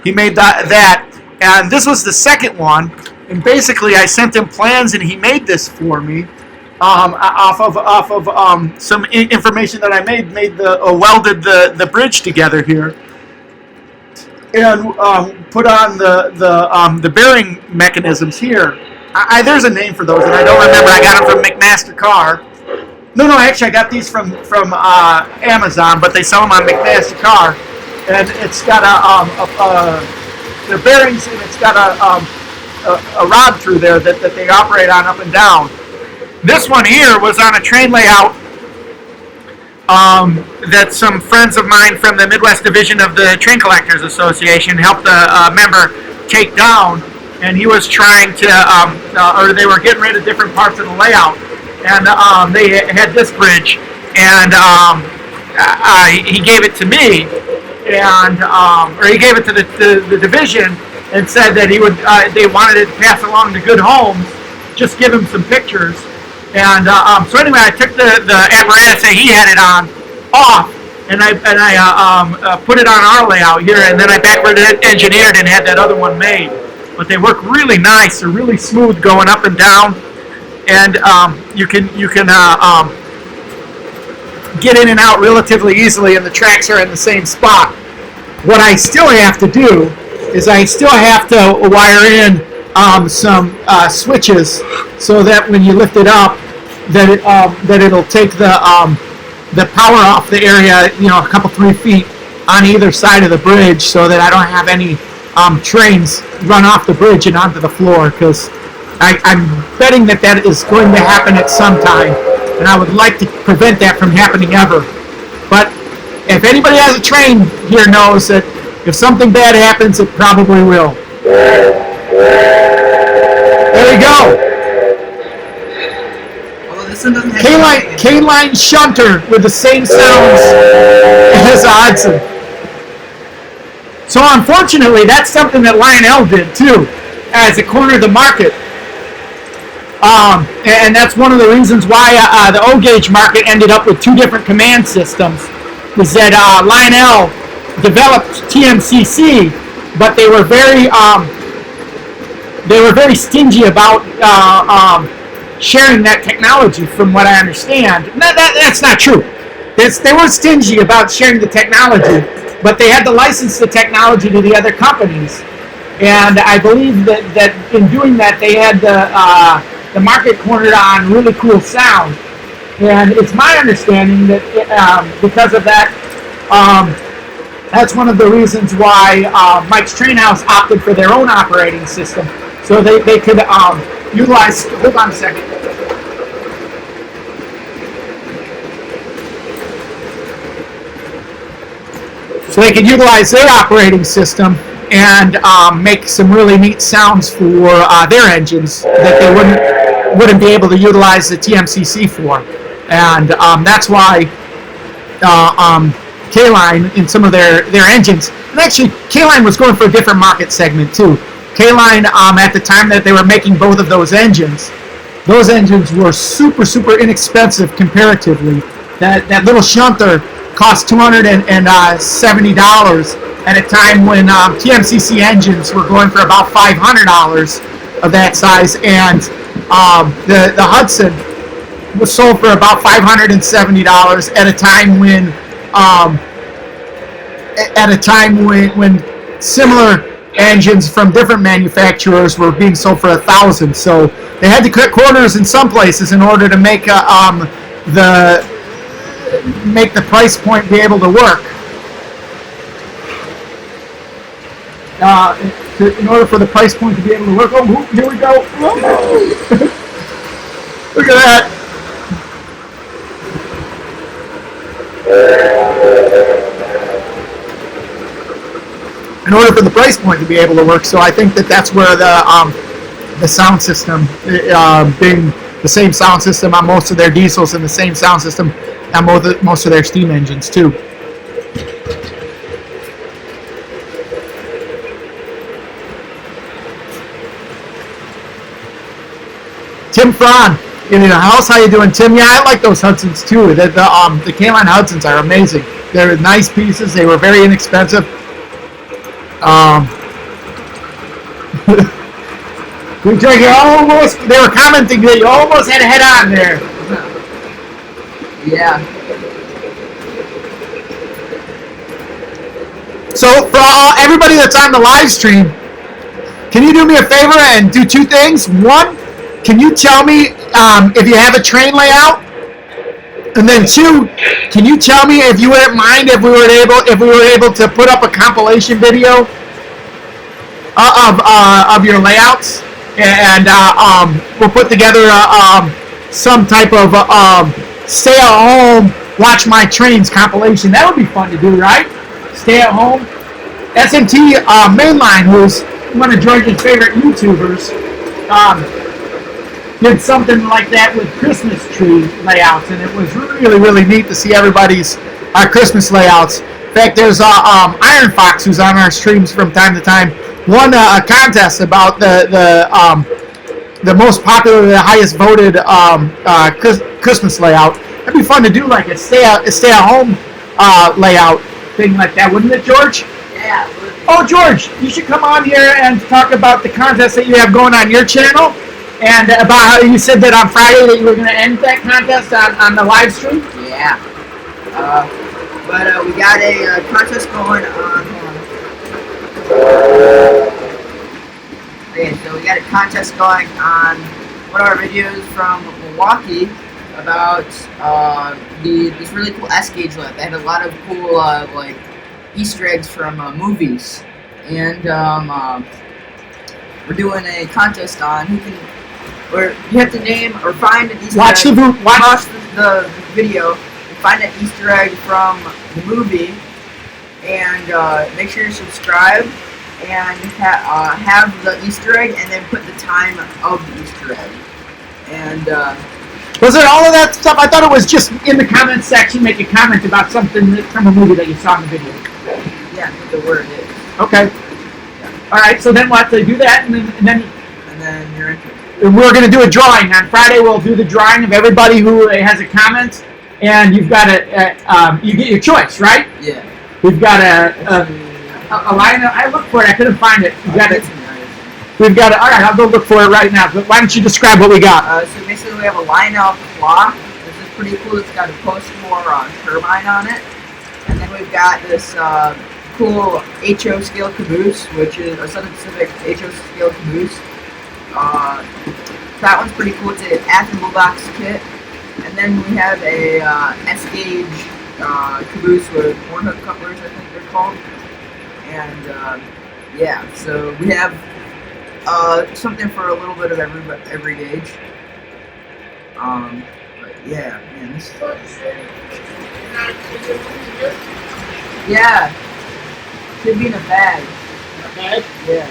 He made that, and this was the second one, and basically I sent him plans and he made this for me, off of some information that I welded the bridge together here. And put on the bearing mechanisms here. There's a name for those, and I don't remember. I got them from McMaster Car. No, actually, I got these from Amazon, but they sell them on McMaster Car. And it's got the bearings, and it's got a rod through there that they operate on up and down. This one here was on a train layout that some friends of mine from the Midwest Division of the Train Collectors Association helped a member take down, and he was trying to, or they were getting rid of different parts of the layout, and they had this bridge, and he gave it to me, and or he gave it to the division, and said that he would they wanted it to pass along to Good Homes, just give him some pictures. And so anyway, I took the apparatus that he had it on off, and I put it on our layout here, and then I backward engineered and had that other one made. But they work really nice. They're really smooth going up and down, and you can get in and out relatively easily, and the tracks are in the same spot. What I still have to do is I still have to wire in some switches so that when you lift it up, that it'll take the power off the area, a couple 3 feet on either side of the bridge, so that I don't have any trains run off the bridge and onto the floor, because I'm betting that is going to happen at some time, and I would like to prevent that from happening ever. But if anybody has a train here knows that if something bad happens, it probably will. There we go. Although this one doesn't have K-line shunter with the same sounds as a Hudson. So unfortunately, that's something that Lionel did too, as it cornered the market. And that's one of the reasons why the O-gauge market ended up with two different command systems. Is that Lionel developed TMCC, but they were very stingy about sharing that technology, from what I understand. That's not true. They weren't stingy about sharing the technology, but they had to license the technology to the other companies. And I believe that in doing that, they had the market cornered on really cool sound. And it's my understanding that because of that, that's one of the reasons why Mike's Train House opted for their own operating system. So they could utilize, hold on a second. So they could utilize their operating system and make some really neat sounds for their engines that they wouldn't be able to utilize the TMCC for. And that's why K-Line in some of their engines, and actually K-Line was going for a different market segment too. K-Line at the time that they were making both of those engines were super inexpensive comparatively. That little shunter cost $270 at a time when TMCC engines were going for about $500 of that size, and the Hudson was sold for about $570 at a time when similar engines from different manufacturers were being sold for $1,000. So they had to cut corners in some places in order to make the price point be able to work. In order for the price point to be able to work. Oh, here we go. Look at that. In order for the price point to be able to work, so I think that's where the sound system, being the same sound system on most of their diesels and the same sound system on most of their steam engines too. Tim Fraun in the house. How you doing, Tim? Yeah, I like those Hudsons too. The K-Line Hudsons are amazing. They're nice pieces. They were very inexpensive. They were commenting that you almost had a head on there. Yeah. So for everybody that's on the live stream, can you do me a favor and do two things? One, can you tell me if you have a train layout? And then two, can you tell me if you wouldn't mind if we were able to put up a compilation video of your layouts, and we'll put together some type of stay at home, watch my trains compilation. That would be fun to do, right? Stay at home. SMT Mainline, who's one of George's favorite YouTubers, did something like that with Christmas tree layouts, and it was really neat to see everybody's our Christmas layouts. In fact, there's Iron Fox, who's on our streams from time to time, won a contest about the most popular, the highest voted Christmas layout. That'd be fun to do, like a stay at home layout thing like that, wouldn't it, George? Yeah. Oh, George, you should come on here and talk about the contest that you have going on your channel, and about how you said that on Friday that you were going to end that contest on the live stream. Yeah. But we got a contest going on. Okay, so we got a contest going on one of our videos from Milwaukee about this really cool S-Gauge layout. They had a lot of cool like Easter eggs from movies, and we're doing a contest on who can, or you have to name or find an Easter egg. Watch the video and find an Easter egg from the movie, and make sure you subscribe and have the Easter egg, and then put the time of the Easter egg. And was it all of that stuff? I thought it was just in the comments section, make a comment about something from a movie that you saw in the video. Yeah, put the word is. Okay. Yeah. All right. So then what? They do that, and then you're into it. We're going to do a drawing on Friday. We'll do the drawing of everybody who has a comment, and you've got you get your choice, right? Yeah. We've got a line. I looked for it. I couldn't find it. We've got it. We've got it. All right. I'll go look for it right now. But why don't you describe what we got? So basically, we have a Lionel clock. This is pretty cool. It's got a post-war turbine on it, and then we've got this cool HO scale caboose, which is a Southern Pacific HO scale caboose. That one's pretty cool. It's an Athens box kit, and then we have a S-Gauge caboose with one-hook couplers, I think they're called. And yeah, so we have something for a little bit of every gauge. But yeah, man, this. Yeah, should be in a bag. In a bag? Yeah.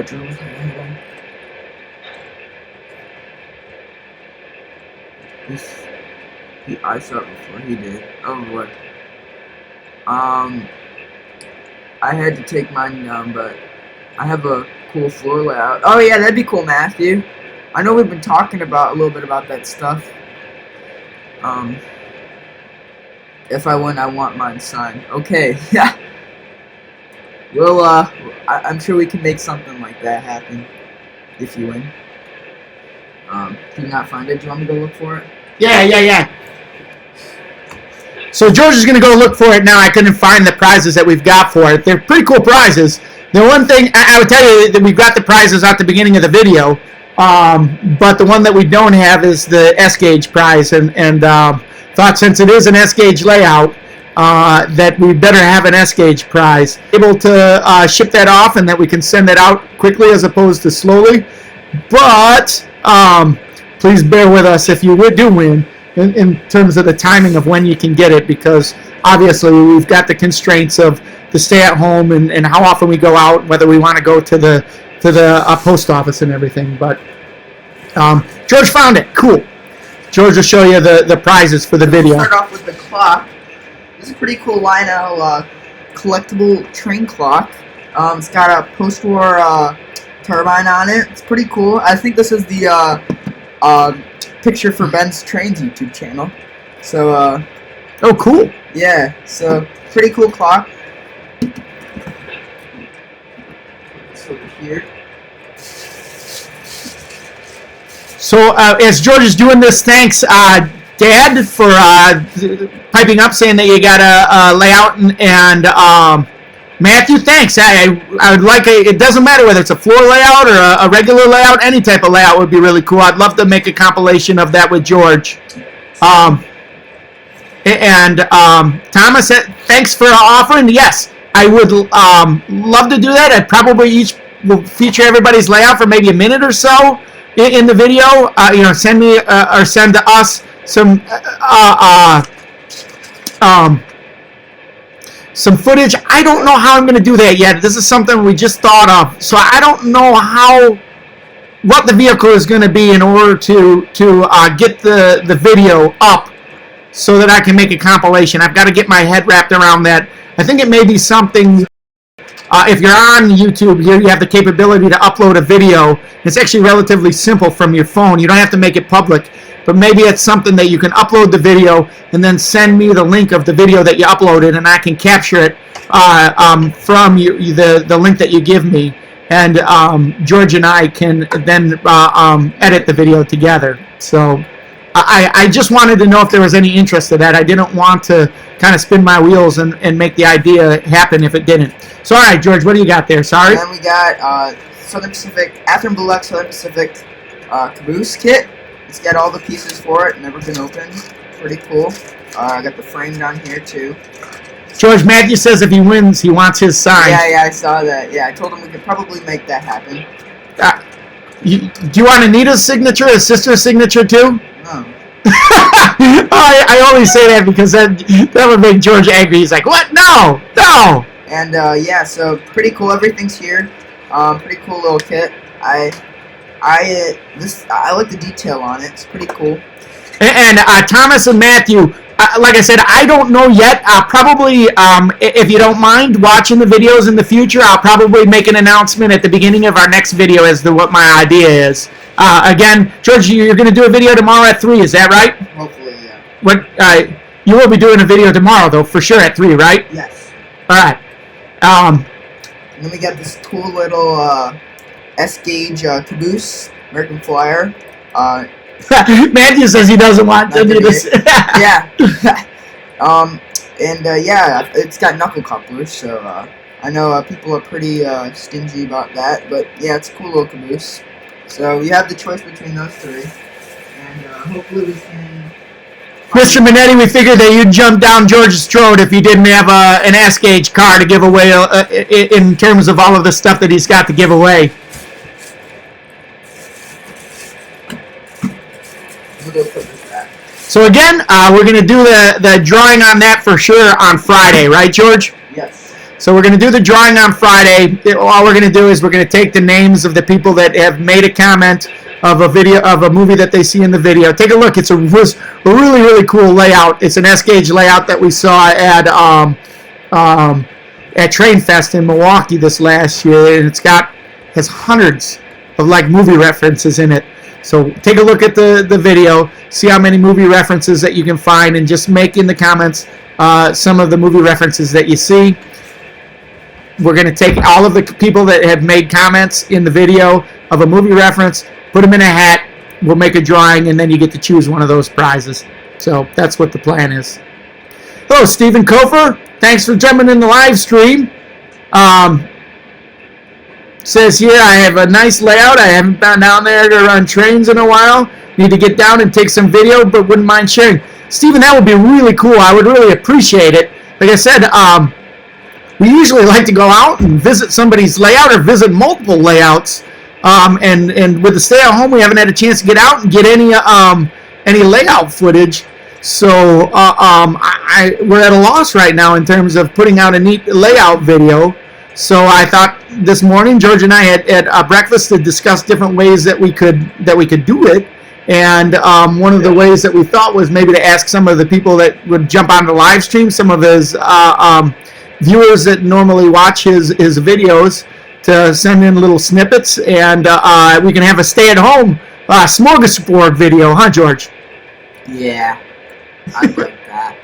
Drew, I saw it before he did. Oh what? I had to take mine down, but I have a cool floor layout. Oh yeah, that'd be cool, Matthew. I know we've been talking about a little bit about that stuff. If I win, I want mine signed. Okay, yeah. Well, I'm sure we can make something like that happen if you win. Can you not find it? Do you want me to go look for it? Yeah. So George is going to go look for it now. I couldn't find the prizes that we've got for it. They're pretty cool prizes. The one thing I would tell you that we've got the prizes at the beginning of the video, but the one that we don't have is the S-Gauge prize, and thought since it is an S-Gauge layout, that we better have an S-Gauge prize. Able to ship that off and that we can send it out quickly as opposed to slowly. But please bear with us if you do win in terms of the timing of when you can get it, because obviously we've got the constraints of the stay at home and how often we go out, whether we want to go to the post office and everything. But George found it. Cool. George will show you the prizes for the video. Start off with the clock. This is a pretty cool Lionel collectible train clock. It's got a post-war turbine on it. It's pretty cool. I think this is the picture for Ben's Trains YouTube channel. So oh, cool. Yeah. So pretty cool clock. It's over here. So as George is doing this, thanks, Dad, for piping up, saying that you got a layout, and Matthew, thanks. I would like it doesn't matter whether it's a floor layout or a regular layout. Any type of layout would be really cool. I'd love to make a compilation of that with George. Thomas, thanks for offering. Yes, I would love to do that. I'd probably will feature everybody's layout for maybe a minute or so in the video. Send me or send to us some some footage. I don't know how I'm going to do that yet. This is something we just thought of. So I don't know what the vehicle is going to be in order to get the video up so that I can make a compilation. I've got to get my head wrapped around that. I think it may be something, if you're on YouTube here, you have the capability to upload a video. It's actually relatively simple from your phone. You don't have to make it public. But maybe it's something that you can upload the video and then send me the link of the video that you uploaded, and I can capture it from the link that you give me. And George and I can then edit the video together. So I just wanted to know if there was any interest in that. I didn't want to kind of spin my wheels and make the idea happen if it didn't. So, all right, George, what do you got there? Sorry? And then we got Southern Pacific, Atherton Blue X Southern Pacific caboose kit. It's got all the pieces for it, never been opened. Pretty cool. I got the frame down here, too. George Matthew says if he wins, he wants his sign. Yeah, I saw that. Yeah, I told him we could probably make that happen. Do you want Anita's signature, his sister's signature, too? No. I only say that because that would make George angry. He's like, what? No! And, yeah, so pretty cool. Everything's here. Pretty cool little kit. I like the detail on it. It's pretty cool. And Thomas and Matthew, like I said, I don't know yet. Probably, if you don't mind watching the videos in the future, I'll probably make an announcement at the beginning of our next video as to what my idea is. Again, George, you're going to do a video tomorrow at 3, is that right? Hopefully, yeah. What? You will be doing a video tomorrow, though, for sure at 3, right? Yes. All right. And then we got this cool little S-gauge caboose, American Flyer. Matthew says he doesn't want to do this. Yeah. Yeah, it's got knuckle couplers, so I know people are pretty stingy about that, but yeah, it's a cool little caboose. So you have the choice between those 3, and hopefully we can. Mr. Minetti, we figured that you'd jump down George's throat if you didn't have an S-gauge car to give away in terms of all of the stuff that he's got to give away. So again, we're going to do the drawing on that for sure on Friday, right, George? Yes. So we're going to do the drawing on Friday. All we're going to do is we're going to take the names of the people that have made a comment of a video of a movie that they see in the video. Take a look. It's a really, really cool layout. It's an S-gauge layout that we saw at Train Fest in Milwaukee this last year, and has hundreds of movie references in it. So take a look at the video, see how many movie references that you can find, and just make in the comments some of the movie references that you see. We're going to take all of the people that have made comments in the video of a movie reference, put them in a hat, we'll make a drawing, and then you get to choose one of those prizes. So that's what the plan is. Hello, Stephen Kofer. Thanks for jumping in the live stream. Says here, I have a nice layout. I haven't been down there to run trains in a while. Need to get down and take some video, but wouldn't mind sharing. Stephen, that would be really cool. I would really appreciate it. Like I said, we usually like to go out and visit somebody's layout or visit multiple layouts. And with the stay at home, we haven't had a chance to get out and get any layout footage. So we're at a loss right now in terms of putting out a neat layout video. So I thought this morning, George and I had breakfast to discuss different ways that we could do it. And one of the ways that we thought was maybe to ask some of the people that would jump on the live stream, some of his viewers that normally watch his videos, to send in little snippets, and we can have a stay-at-home smorgasbord video, huh, George? Yeah, I like that.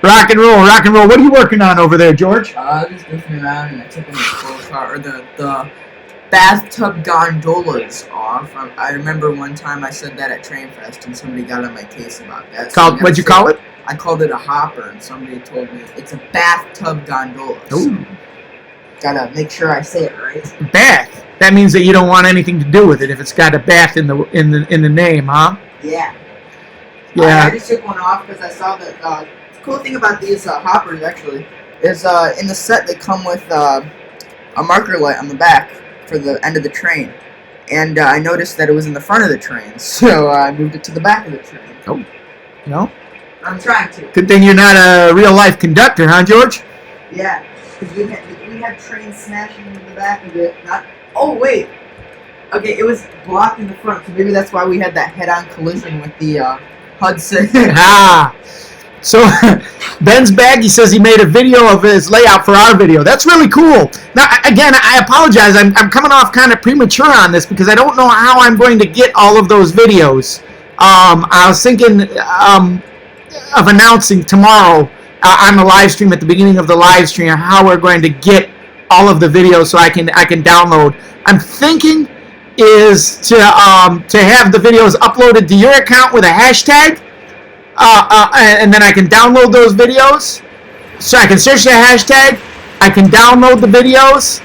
Rock and roll. What are you working on over there, George? I was just goofing around, and I took the bathtub gondolas off. I remember one time I said that at Train Fest, and somebody got on my case about that. What'd you call it? I called it a hopper, and somebody told me it's a bathtub gondola. Ooh. So gotta make sure I say it right. Bath. That means that you don't want anything to do with it if it's got a bath in the name, huh? Yeah. Yeah. I just took one off because I saw that. The cool thing about these hoppers actually is in the set they come with a marker light on the back for the end of the train, and I noticed that it was in the front of the train, so I moved it to the back of the train. Oh, no. I'm trying to. Good thing you're not a real life conductor, huh, George? Yeah, because we had trains smashing in the back of it. Oh wait. Okay, it was blocking the front, so maybe that's why we had that head-on collision with the Hudson. Ah. So Ben's Baggy says he made a video of his layout for our video. That's really cool. Now, again, I apologize. I'm coming off kind of premature on this because I don't know how I'm going to get all of those videos. I was thinking of announcing tomorrow on the live stream at the beginning of the live stream how we're going to get all of the videos so I can download. I'm thinking is to have the videos uploaded to your account with a hashtag. And then I can download those videos. So I can search the hashtag, I can download the videos,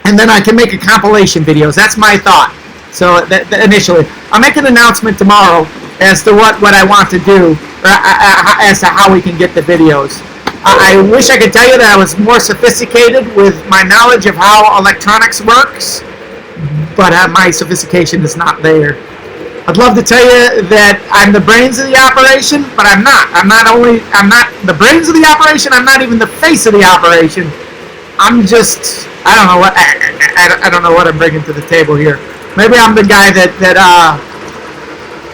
and then I can make a compilation videos. That's my thought. So initially, I'll make an announcement tomorrow as to what I want to do, as to how we can get the videos. I wish I could tell you that I was more sophisticated with my knowledge of how electronics works, but my sophistication is not there. I'd love to tell you that I'm the brains of the operation, but I'm not. I'm not the brains of the operation. I'm not even the face of the operation. I'm just, I don't know what I'm bringing to the table here. Maybe I'm the guy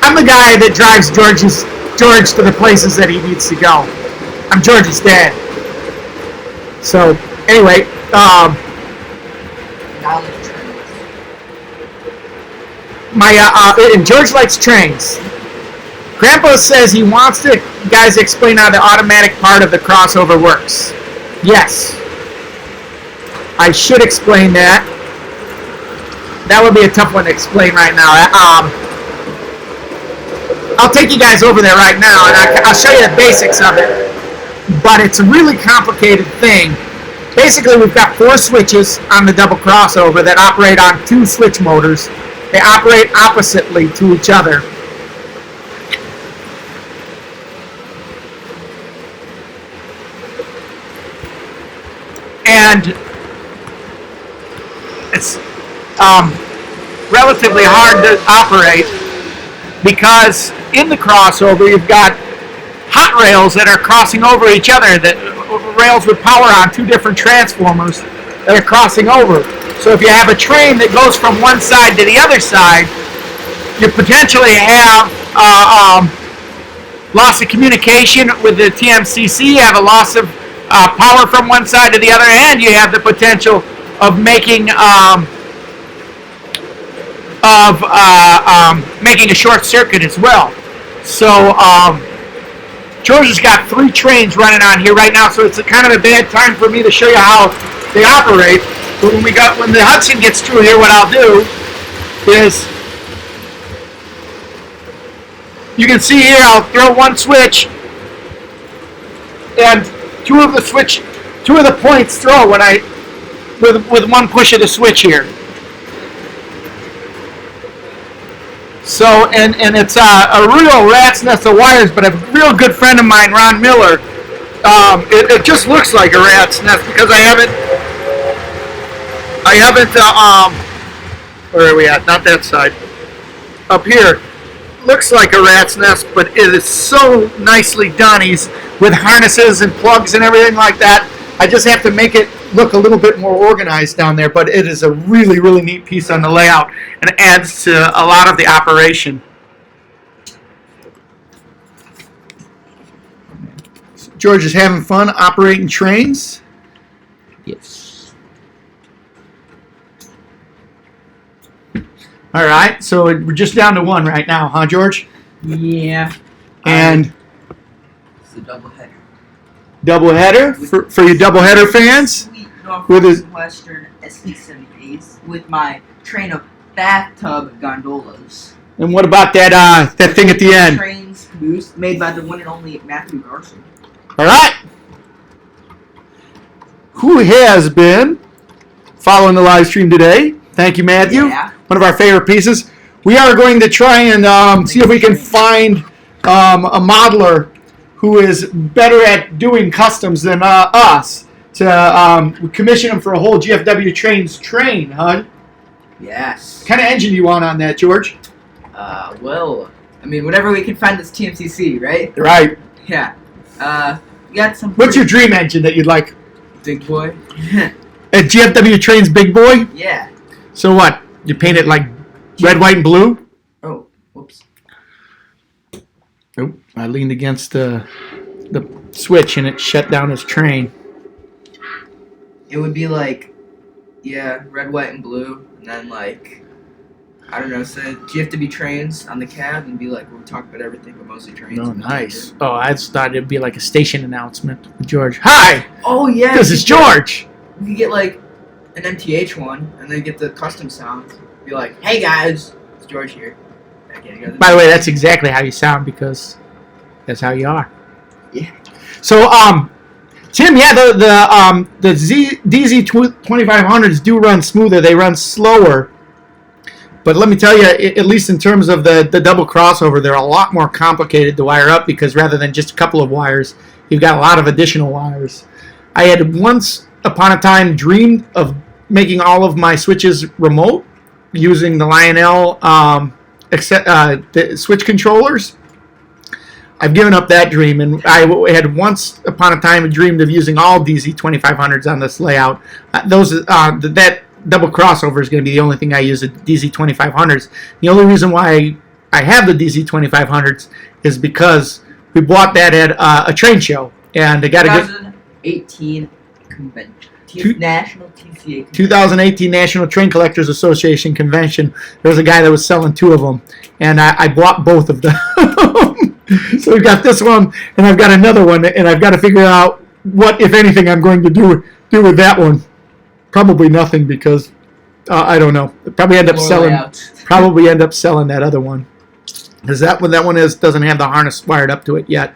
I'm the guy that drives George to the places that he needs to go. I'm George's dad. So anyway, and George likes trains. Grandpa says he wants to guys explain how the automatic part of the crossover works. Yes, I should explain that. That would be a tough one to explain right now. I'll take you guys over there right now, and I'll show you the basics of it. But it's a really complicated thing. Basically, we've got 4 switches on the double crossover that operate on 2 switch motors. They operate oppositely to each other. And it's relatively hard to operate because in the crossover you've got hot rails that are crossing over each other, that rails with power on 2 different transformers that are crossing over. So if you have a train that goes from one side to the other side, you potentially have loss of communication with the TMCC, you have a loss of power from one side to the other, and you have the potential of making making a short circuit as well. So George has got 3 trains running on here right now, so it's kind of a bad time for me to show you how they operate. But when the Hudson gets through here, what I'll do is, you can see here, I'll throw one switch, and two of the points throw when with one push of the switch here. So, and it's a real rat's nest of wires, but a real good friend of mine, Ron Miller, it just looks like a rat's nest because I haven't, where are we at? Not that side. Up here. Looks like a rat's nest, but it is so nicely done. He's with harnesses and plugs and everything like that. I just have to make it look a little bit more organized down there, but it is a really, really neat piece on the layout and adds to a lot of the operation. George is having fun operating trains. Yes. All right, so we're just down to 1 right now, huh, George? Yeah. And it's a doubleheader. Doubleheader for you doubleheader fans. With his Western SP70s with my train of bathtub gondolas. And what about that thing at the end? Trains caboose made by the one and only Matthew Garson. All right. Who has been following the live stream today? Thank you, Matthew. Yeah. One of our favorite pieces. We are going to try and see if we can find a modeler who is better at doing customs than us to commission him for a whole GFW train, huh? Yes. What kind of engine do you want on that, George? Well, I mean, whatever we can find that's TMCC, right? Right. Yeah. We got some. What's your dream engine that you'd like? big boy? At GFW Trains Big Boy? Yeah. So what? You paint it like red, white, and blue? Oh, whoops. Oh, I leaned against the switch and it shut down his train. It would be like, yeah, red, white, and blue, and then like, I don't know. So GFW Trains on the cab and be like, we'll talk about everything, but mostly trains. Oh, nice. Oh, I just thought it'd be like a station announcement with George. Hi! Oh yeah. This is George! We could get like an MTH one, and then get the custom sound. Be like, hey guys, it's George here. By the way, that's exactly how you sound because that's how you are. Yeah. So, Tim, yeah, the DZ2500s do run smoother. They run slower. But let me tell you, at least in terms of the double crossover, they're a lot more complicated to wire up because rather than just a couple of wires, you've got a lot of additional wires. I had once upon a time dreamed of making all of my switches remote using the Lionel the switch controllers. I've given up that dream, and I had once upon a time dreamed of using all DZ2500s on this layout. That double crossover is going to be the only thing I use at DZ2500s. The only reason why I have the DZ2500s is because we bought that at a train show, and I got a good 2018 convention. National TCA convention. 2018 National Train Collectors Association convention. There was a guy that was selling two of them, and I bought both of them. So we've got this one, and I've got another one, and I've got to figure out what, if anything, I'm going to do with that one. Probably nothing because I don't know. Probably end up selling that other one because that one doesn't have the harness wired up to it yet.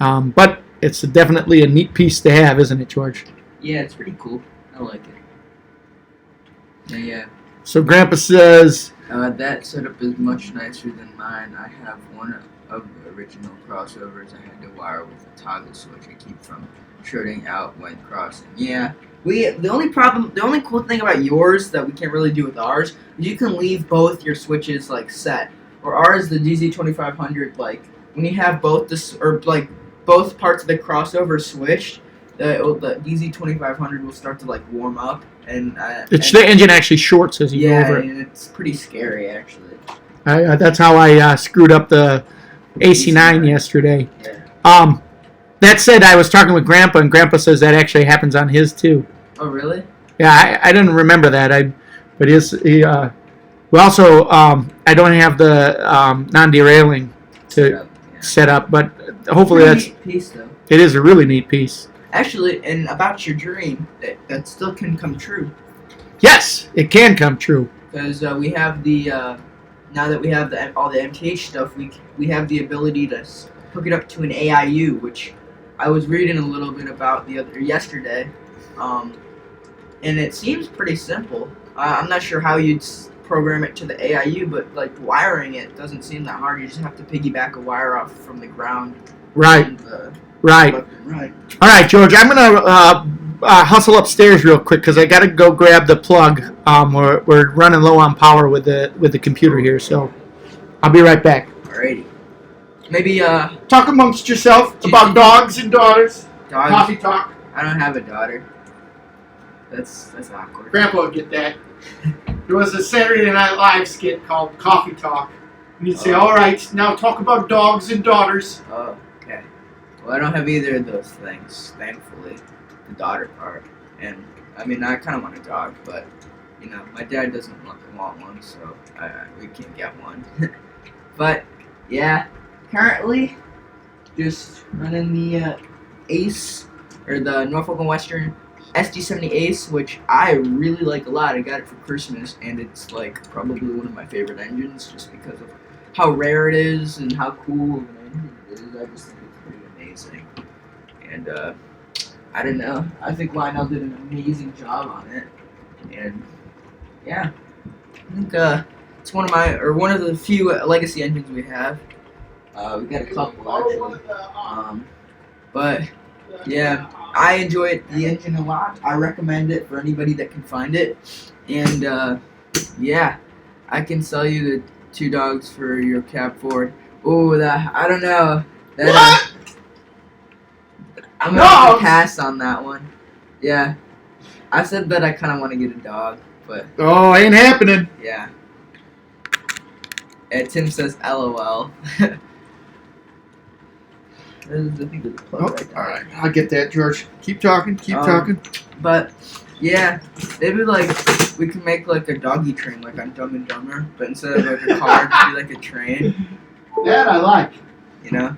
But it's definitely a neat piece to have, isn't it, George? Yeah, it's pretty cool. I like it. Yeah. So Grandpa says that setup is much nicer than mine. I have one of the original crossovers. I had to wire with a toggle switch I keep from shorting out when crossing. Yeah. The only cool thing about yours that we can't really do with ours is you can leave both your switches like set. Or ours, the DZ2500, like when you have both both parts of the crossover switched, the DZ2500 will start to like warm up and the engine actually shorts as you go over it. Yeah, and it's pretty scary actually. That's how I screwed up the AC9 yesterday. Yeah. That said, I was talking with Grandpa, and Grandpa says that actually happens on his too. Oh, really? Yeah, I didn't remember that. But he also I don't have the non-derailing to set up, but hopefully that's neat piece though. It is a really neat piece. Actually, and about your dream, that still can come true. Yes, it can come true. Because we have the now that we have all the MTH stuff, we have the ability to hook it up to an AIU, which I was reading a little bit about yesterday, and it seems pretty simple. I'm not sure how you'd program it to the AIU, but like wiring it doesn't seem that hard. You just have to piggyback a wire off from the ground. Right. Right. Right. All right, George. I'm gonna hustle upstairs real quick because I gotta go grab the plug. We're running low on power with the computer here, so I'll be right back. Alrighty. Maybe talk amongst yourself about dogs and daughters. Dogs. Coffee talk. I don't have a daughter. That's awkward. Grandpa would get that. There was a Saturday Night Live skit called Coffee Talk. And you'd say, all right, now talk about dogs and daughters. Oh, okay. Well, I don't have either of those things, thankfully. The daughter part. And, I mean, I kind of want a dog, but, you know, my dad doesn't want one, so we can't get one. But, yeah, currently, just running the Ace, or the Norfolk & Western SD70 Ace, which I really like a lot. I got it for Christmas, and it's like probably one of my favorite engines just because of how rare it is and how cool of an engine it is. I just think it's pretty amazing. And I don't know. I think Lionel did an amazing job on it. And yeah, I think it's one of the few legacy engines we have. We got a couple actually. But yeah, I enjoy the engine a lot. I recommend it for anybody that can find it. And yeah, I can sell you the 2 dogs for your cab forward. Ooh, I don't know. That, What? I'm gonna have to pass on that one. Yeah. I said that I kind of want to get a dog, but Oh, ain't happening. yeah. And Tim says LOL. I think there's a plug Oh, right there. all right, I'll get that, George. Keep talking. Keep talking. But yeah, maybe like we can make like a doggy train like on Dumb and Dumber, but instead of like a car, it'd be like a train. That I like. You know,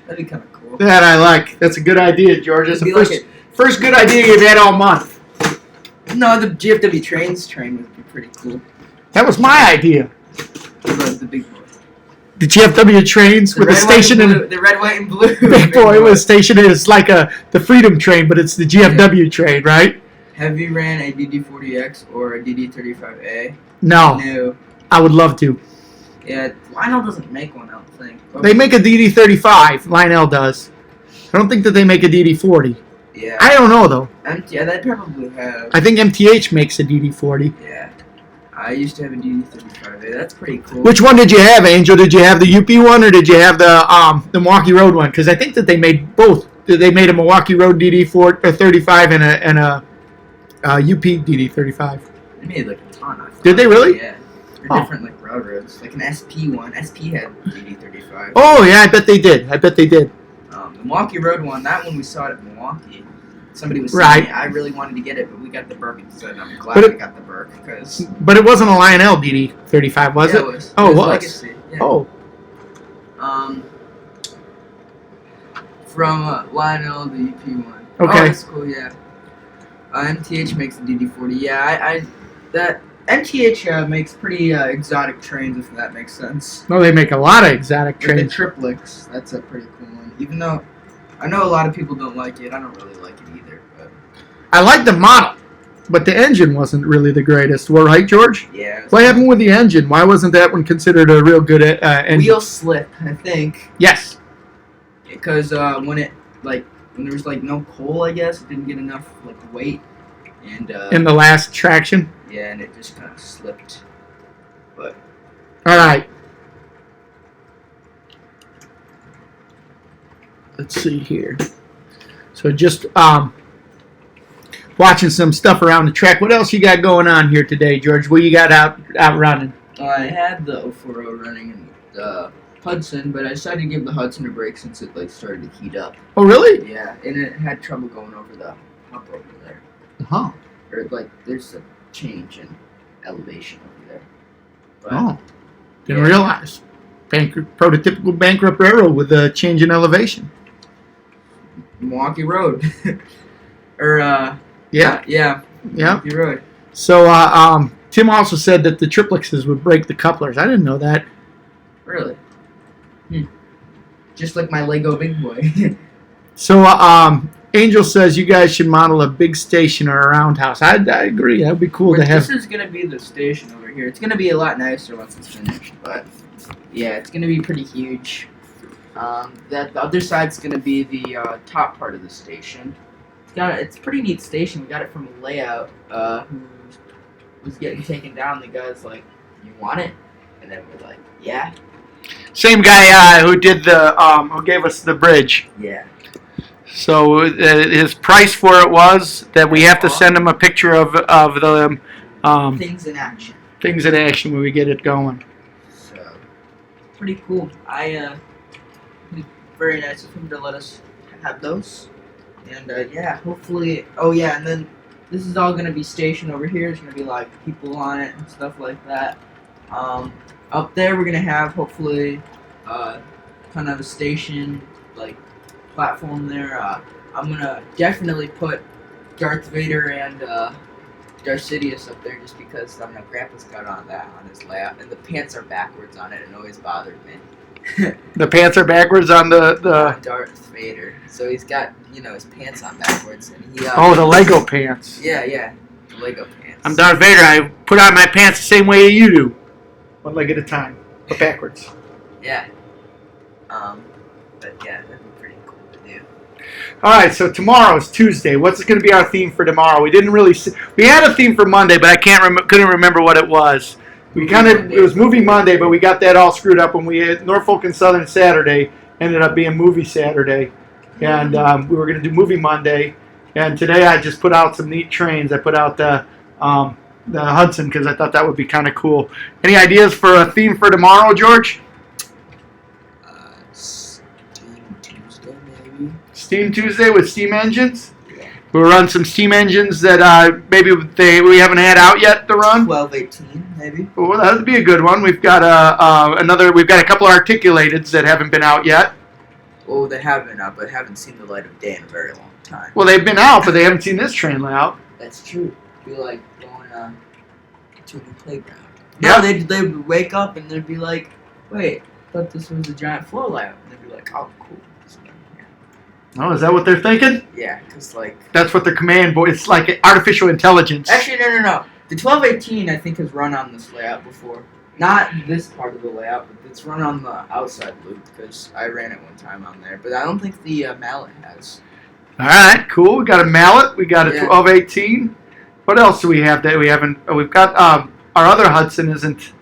that'd be kind of cool. That I like. That's a good idea, George. That's the It'd be first good idea you've had all month. No, the GFW trains train would be pretty cool. That was my idea. The big boy. The GFW trains with a station in the red, white, and blue. Big boy with a station in. It's like the Freedom train, but it's the GFW train, right? Have you ran a DD40X or a DD35A? No. No. I would love to. Yeah, Lionel doesn't make one, I don't think. They make a DD35. Lionel does. I don't think that they make a DD40. Yeah. I don't know, though. Yeah, they probably have. I think MTH makes a DD40. Yeah. I used to have a DD35A. That's pretty cool. Which one did you have, Angel? Did you have the UP one or did you have the Milwaukee Road one? Because I think that they made both. They made a Milwaukee Road DD35 and a UP DD35. They made like a ton. I thought. Did they really? Yeah. They're different like railroads. Like an SP one. SP had DD35. Oh yeah, I bet they did. The Milwaukee Road one. That one we saw it at Milwaukee. Somebody was saying I really wanted to get it, but we got the Burke instead. I'm glad we got the Burke because. But it wasn't a Lionel DD35, was it? It was. Oh, it was. Legacy. Yeah. Oh. From Lionel, the UP one. Okay. Oh, that's cool. Yeah. MTH makes the DD40. Yeah, that MTH makes pretty exotic trains, if that makes sense. No, they make a lot of exotic Like trains. the triplets, that's a pretty cool one. Even though I know a lot of people don't like it, I don't really like it either. But I like the model, but the engine wasn't really the greatest. Well, right, George? yeah. What happened with the engine? Why wasn't that one considered a real good engine? Wheel slip, I think. Yes. Because when there was like no coal, I guess it didn't get enough like weight, and In the last traction. yeah, and it just kind of slipped. But All right. Let's see here. So just watching some stuff around the track. What else you got going on here today, George? What you got out running? I had the 040 running in the Hudson, but I decided to give the Hudson a break since it like started to heat up. Oh, really? Yeah, and it had trouble going over the hump over there. Huh. Or like there's a change in elevation over there. But, Oh. Didn't realize. Prototypical bankrupt railroad with a change in elevation. Milwaukee Road. Or Yeah. yeah. Milwaukee Road. So Tim also said that the triplexes would break the couplers. I didn't know that. Really? Just like my Lego Big Boy. So Angel says you guys should model a big station or a roundhouse. I agree. That would be cool to have. This is gonna be the station over here. It's gonna be a lot nicer once it's finished, but yeah, it's gonna be pretty huge. The other side's gonna be the top part of the station. It's a pretty neat station. We got it from a layout who was getting taken down. The guy's like, "You want it?" And then we're like, "Yeah." Same guy who did who gave us the bridge. Yeah. So his price for it was that we have to send him a picture of the Things in action. things in action when we get it going. So pretty cool. Very nice of him to let us have those. And yeah, hopefully. Oh yeah, and then this is all gonna be stationed over here. There's gonna be like people on it and stuff like that. Up there we're gonna have hopefully kind of a station like platform there. I'm gonna definitely put Darth Vader and Darth Sidious up there just because I don't know, Grandpa's got on that on his layout, and the pants are backwards on it. It always bothered me. The pants are backwards on the Darth Vader, so he's got his pants on backwards, and he the Lego pants. yeah, the Lego pants. I'm Darth Vader. I put on my pants the same way you do. One leg at a time, but backwards. Yeah. But yeah, that'd be pretty cool to do. All right, so tomorrow is Tuesday. What's going to be our theme for tomorrow? We didn't really. We had a theme for Monday, but I couldn't remember what it was. It was movie Monday, but we got that all screwed up when we had Norfolk and Southern Saturday. Ended up being movie Saturday. And we were going to do movie Monday. And today I just put out some neat trains. I put out the Hudson because I thought that would be kind of cool. Any ideas for a theme for tomorrow, George? Steam Tuesday, maybe. Steam Tuesday with steam engines? Yeah. We'll run some steam engines that maybe we haven't had out yet to run. 1218, maybe. Well, that would be a good one. We've got We've got a couple of articulateds that haven't been out yet. Well, they have been out, but haven't seen the light of day in a very long time. Well, they've been out, but they haven't seen this train layout. That's true. Be like going to a new playground. Yeah. No, they'd wake up and they'd be like, "Wait, I thought this was a giant floor layout." And they'd be like, "Oh, cool." Oh, is that what they're thinking? Yeah, because like that's what their command voice. It's like artificial intelligence. Actually, no. The 1218 I think has run on this layout before. Not this part of the layout, but it's run on the outside loop because I ran it one time on there. But I don't think the mallet has. All right, cool. We got a mallet. We got a 1218. What else do we have that we haven't? We've got our other Hudson isn't.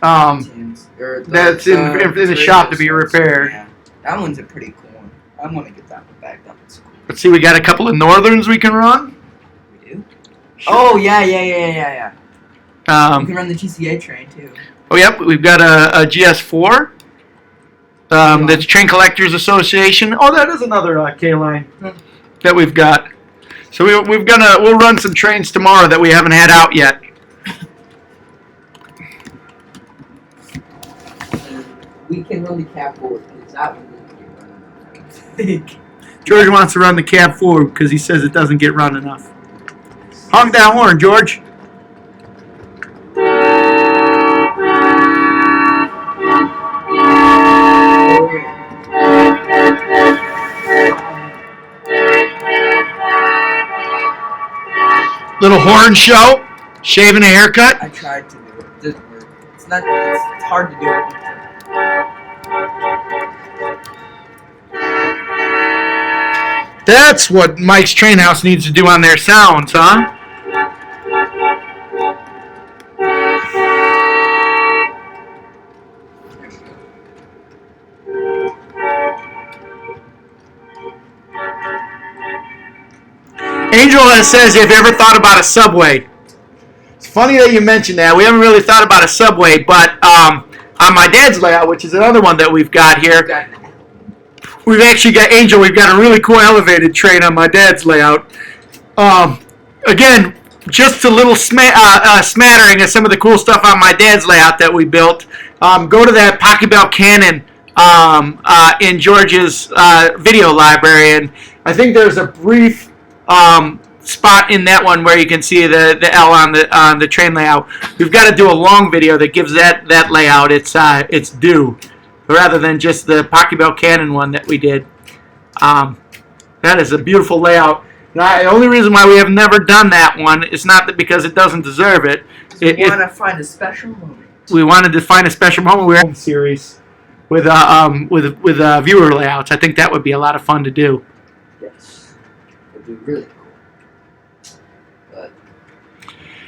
That's in the shop to be repaired. Yeah. That one's a pretty cool one. I want to get that one back. That one's cool. Let's see. We got a couple of Northerns we can run. We do. Sure. Oh yeah. You can run the TCA train too. Oh yep, we've got a GS4. That's Train Collectors Association. Oh, that is another K line that we've got. So we'll run some trains tomorrow that we haven't had out yet. We can run the cab forward because that one doesn't get run enough. George wants to run the cab forward because he says it doesn't get run enough. Honk that horn, George. Little horn show, shaving a haircut. I tried to do it. It didn't work. It's hard to do it. That's what Mike's Train House needs to do on their sounds, huh? Angel says, have you ever thought about a subway? It's funny that you mentioned that. We haven't really thought about a subway, but on my dad's layout, which is another one that we've got here, we've actually got, Angel, we've got a really cool elevated train on my dad's layout. Again, just a little smattering of some of the cool stuff on my dad's layout that we built. Go to that Pachelbel Cannon in George's video library, and I think there's a brief spot in that one where you can see the L on the train layout. We've got to do a long video that gives that layout its due, rather than just the Pachelbel Cannon one that we did. That is a beautiful layout. The only reason why we have never done that one is not that because it doesn't deserve it. We want to find a special moment. We wanted to find a special moment. We're in series with viewer layouts. I think that would be a lot of fun to do. Yes, it'd be really cool. But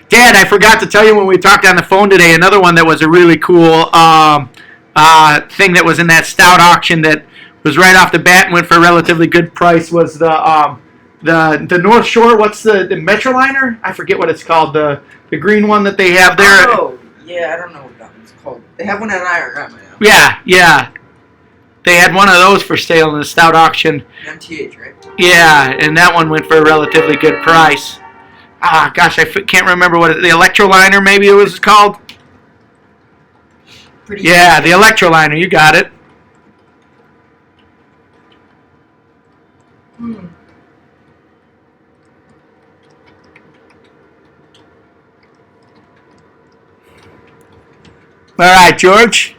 Dad, I forgot to tell you when we talked on the phone today. Another one that was a really cool thing that was in that stout auction that was right off the bat and went for a relatively good price was the North Shore. What's the Metroliner? I forget what it's called. The green one that they have there. Oh, yeah, I don't know what that one's called. They have one at IRM now. Yeah. They had one of those for sale in the stout auction. MTH, right? Yeah, and that one went for a relatively good price. Gosh, I can't remember the Electroliner maybe it was called. Pretty yeah, the Electroliner, you got it. All right, George.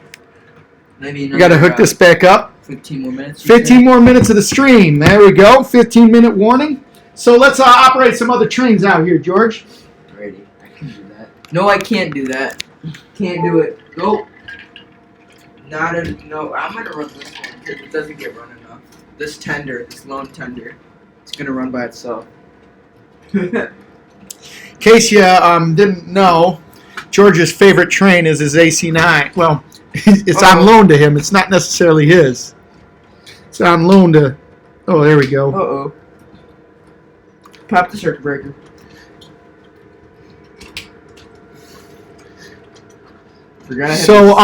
Maybe We got to hook this back up. 15 more minutes. 15 more minutes of the stream. There we go. 15-minute warning. So let's operate some other trains out here, George. Ready. I can do that. No, I can't do that. Can't do it. Nope. No, I'm going to run this one because it doesn't get run enough. This lone tender, it's going to run by itself. In case you didn't know, George's favorite train is his AC9. Well, it's on loan to him. It's not necessarily his. It's on loan to. Oh, there we go. Uh-oh. Pop the circuit breaker. So,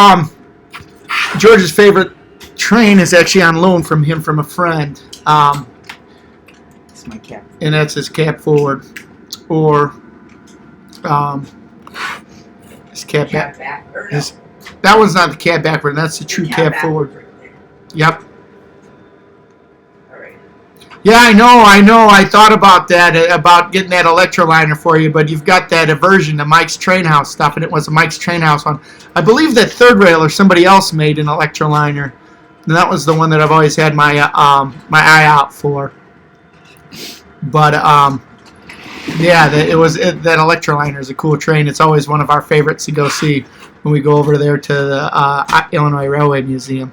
George's favorite train is actually on loan from him from a friend. It's my cap. And that's his cab forward. Or, his cab back. That one's not the cab backward. That's the true cab forward. Right. Yep. All right. Yeah, I know. I thought about that, about getting that electroliner for you, but you've got that aversion to Mike's Train House stuff, and it was a Mike's Train House one. I believe that Third Rail or somebody else made an electroliner, and that was the one that I've always had my my eye out for. But yeah, that electroliner is a cool train. It's always one of our favorites to go see when we go over there to the Illinois Railway Museum.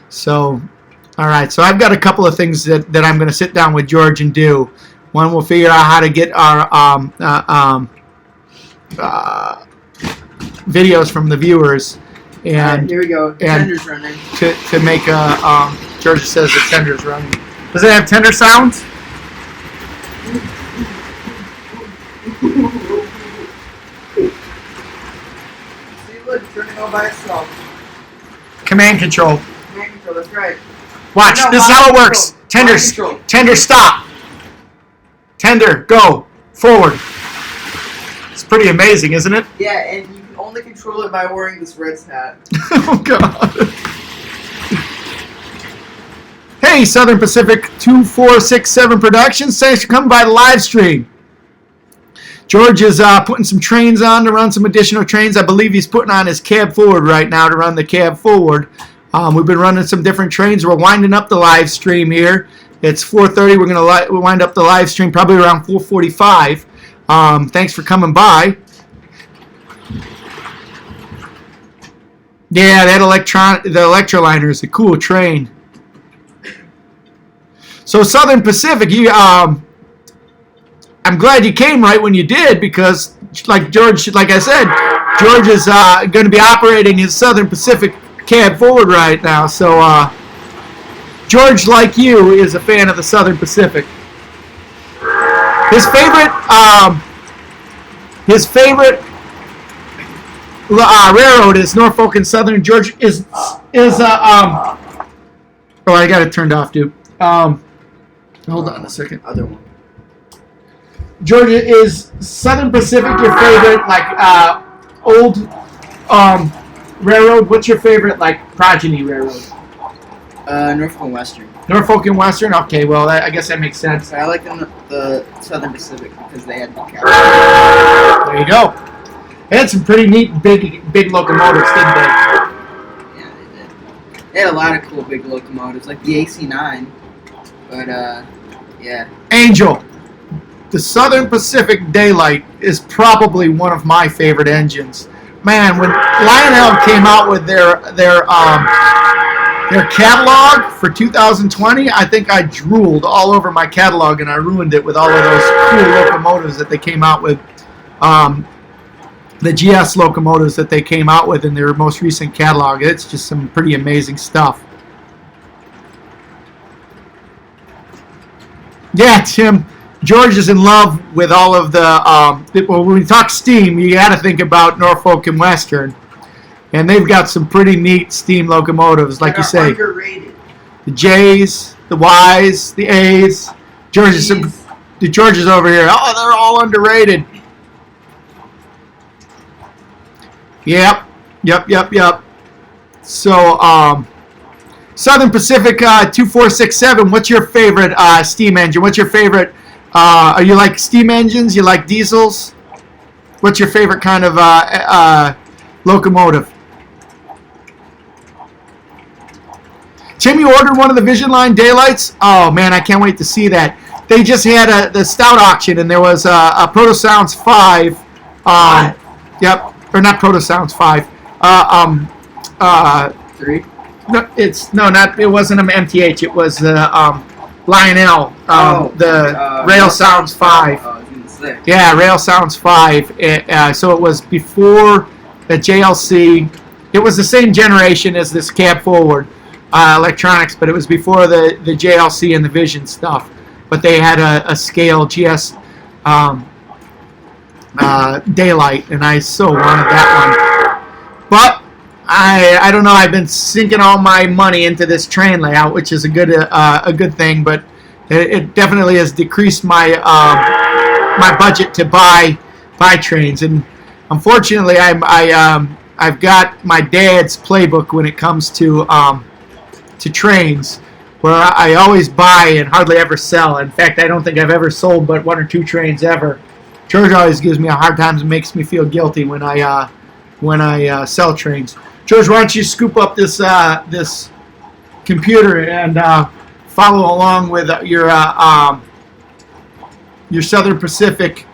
So, all right. So I've got a couple of things that I'm going to sit down with George and do. One, we'll figure out how to get our videos from the viewers, and here we go. Tender's running. To make a George says the tender's running. Does it have tender sounds? See, look, it's turning all by itself. Command control. Command control, that's right. Watch, No, this is how it mind works. control. Tender, stop. Tender, go. Forward. It's pretty amazing, isn't it? Yeah, and you can only control it by wearing this Reds hat. Oh, God. Hey, Southern Pacific 2467 Productions. Thanks for coming by the live stream. George is putting some trains on to run some additional trains. I believe he's putting on his cab forward right now to run the cab forward. We've been running some different trains. We're winding up the live stream here. It's 4:30. We're going to wind up the live stream probably around 4:45. Thanks for coming by. Yeah, the electroliner is a cool train. So Southern Pacific, I'm glad you came right when you did, because like I said, George is going to be operating his Southern Pacific cab forward right now. So George, like you, is a fan of the Southern Pacific. His favorite railroad is Norfolk and Southern. George is oh, I got it turned off, dude. Hold on a second. Other one. Georgia, is Southern Pacific your favorite, like, old railroad? What's your favorite, like, progeny railroad? Norfolk and Western. Norfolk and Western? Okay, well, I guess that makes sense. I like the Southern Pacific because they had the cap. There you go. They had some pretty neat big locomotives, didn't they? Yeah, they did. They had a lot of cool big locomotives, like the AC9. But, yeah. Angel. The Southern Pacific Daylight is probably one of my favorite engines. Man, when Lionel came out with their catalog for 2020, I think I drooled all over my catalog, and I ruined it with all of those cool locomotives that they came out with. The GS locomotives that they came out with in their most recent catalog. It's just some pretty amazing stuff. Yeah, Tim. George is in love with all of the, well, when we talk steam, you got to think about Norfolk and Western. And they've got some pretty neat steam locomotives, like you say. Underrated. The J's, the Y's, the A's. George is over here. Oh, they're all underrated. Yep. So, Southern Pacific 2467, what's your favorite steam engine? What's your favorite? Are you like steam engines? You like diesels? What's your favorite kind of locomotive? Tim, you ordered one of the Vision Line Daylights? Oh, man, I can't wait to see that. They just had the Stout auction, and there was a Proto Sounds 5. Yep. Or not Proto Sounds 5. 3? No, it wasn't an MTH. It was Lionel. The Rail Sounds 5. 6. Yeah, Rail Sounds 5. So it was before the JLC. It was the same generation as this cab forward electronics, but it was before the JLC and the Vision stuff. But they had a scale GS Daylight, and I so wanted that one. But I don't know. I've been sinking all my money into this train layout, which is a good thing. But it definitely has decreased my my budget to buy trains, and unfortunately, I've got my dad's playbook when it comes to trains, where I always buy and hardly ever sell. In fact, I don't think I've ever sold but 1 or 2 trains ever. George always gives me a hard time and makes me feel guilty when I sell trains. George, why don't you scoop up this this computer and follow along with your Southern Pacific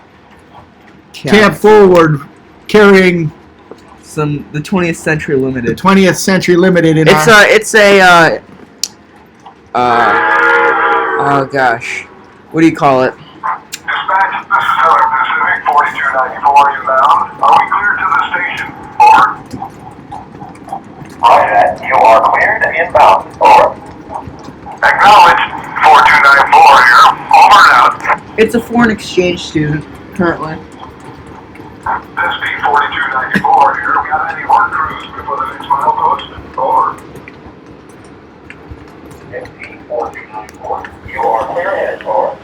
cab forward carrying the 20th Century Limited. The 20th Century Limited. Oh gosh, what do you call it? Dispatch, this is Southern Pacific 4294 inbound. Are we cleared to the station? Over. Roger that. You are cleared and inbound. Over. Acknowledged. 4294 here. Over and out. It's a foreign exchange student currently. SP 4294 here. We got any work crews before the next milepost? Over. SP 4294. You are clear ahead. Over.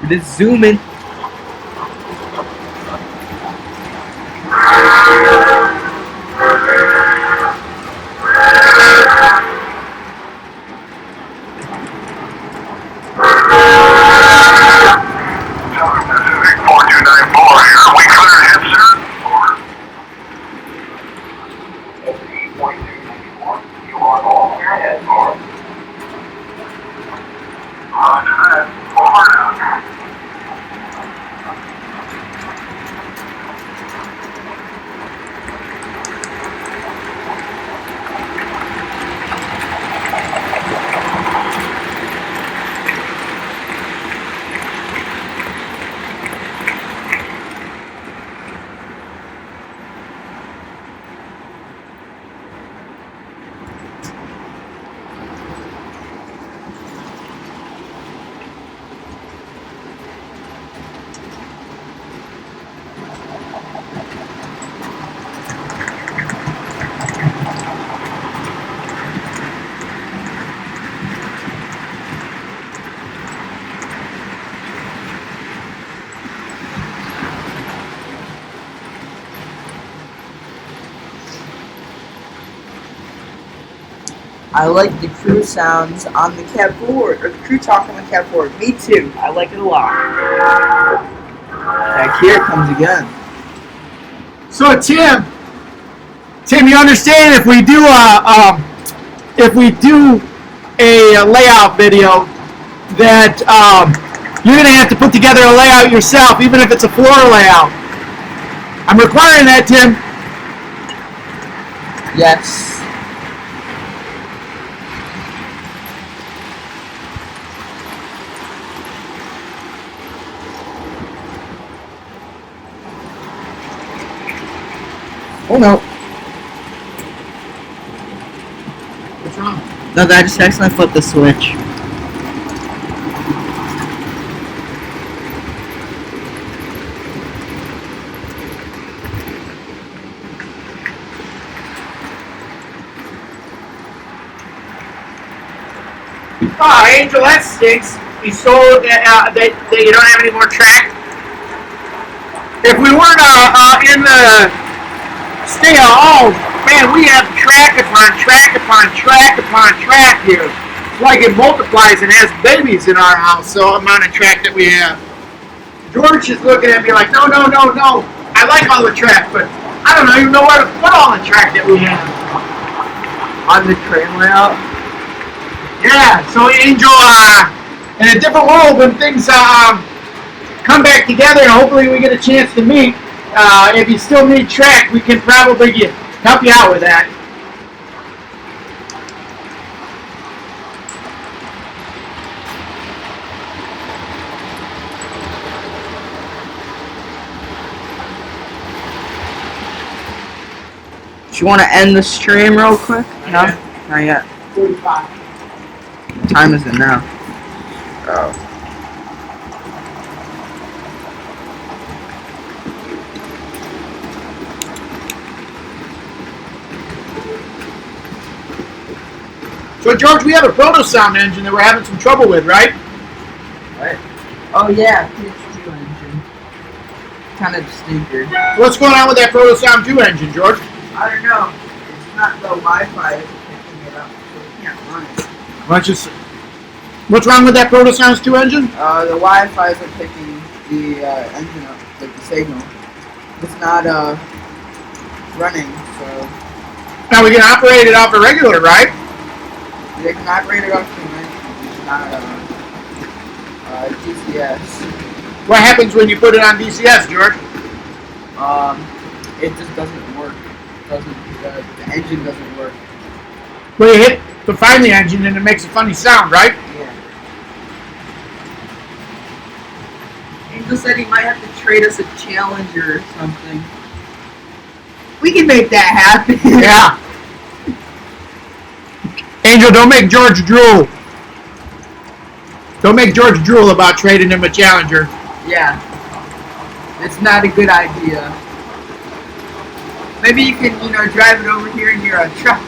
Just zoom in. I like the crew sounds on the cab forward, or the crew talk on the cab forward. Me too. I like it a lot. Back here it comes again. So Tim, you understand if we do a layout video that you're gonna have to put together a layout yourself, even if it's a floor layout. I'm requiring that, Tim. Yes. Oh no. What's wrong? No, I just accidentally flipped the switch. Oh, Angel, that stinks. You sold that you don't have any more track. If we weren't in the stay oh man, we have track upon track upon track upon track here. It's like it multiplies and has babies in our house, so amount of track that we have. George is looking at me like, no. I like all the track, but I don't even know where to put all the track that we have. On the train layout? Yeah, so Angel, in a different world when things come back together and hopefully we get a chance to meet, if you still need track, we can probably help you out with that. Do you want to end the stream real quick? No? Not yet. 45. What time is it now? Oh. So George, we have a proto sound engine that we're having some trouble with, right? What? Oh yeah, PH2 engine. Kind of stinker. What's going on with that proto sound 2 engine, George? I don't know. It's not the Wi-Fi that's picking it up, so we can't run it. What's wrong with that proto sound 2 engine? The Wi-Fi isn't picking the engine up, like the signal. It's not running, so Now we can operate it off a regular, right? they can operate it off convention. It's not DCS. What happens when you put it on DCS, George? It just doesn't work. The engine doesn't work. Well, you hit to find the engine and it makes a funny sound, right? Yeah. Angel said he might have to trade us a Challenger or something. We can make that happen. Yeah. Angel, don't make George drool. Don't make George drool about trading him a Challenger. Yeah. It's not a good idea. Maybe you can, drive it over here in your truck.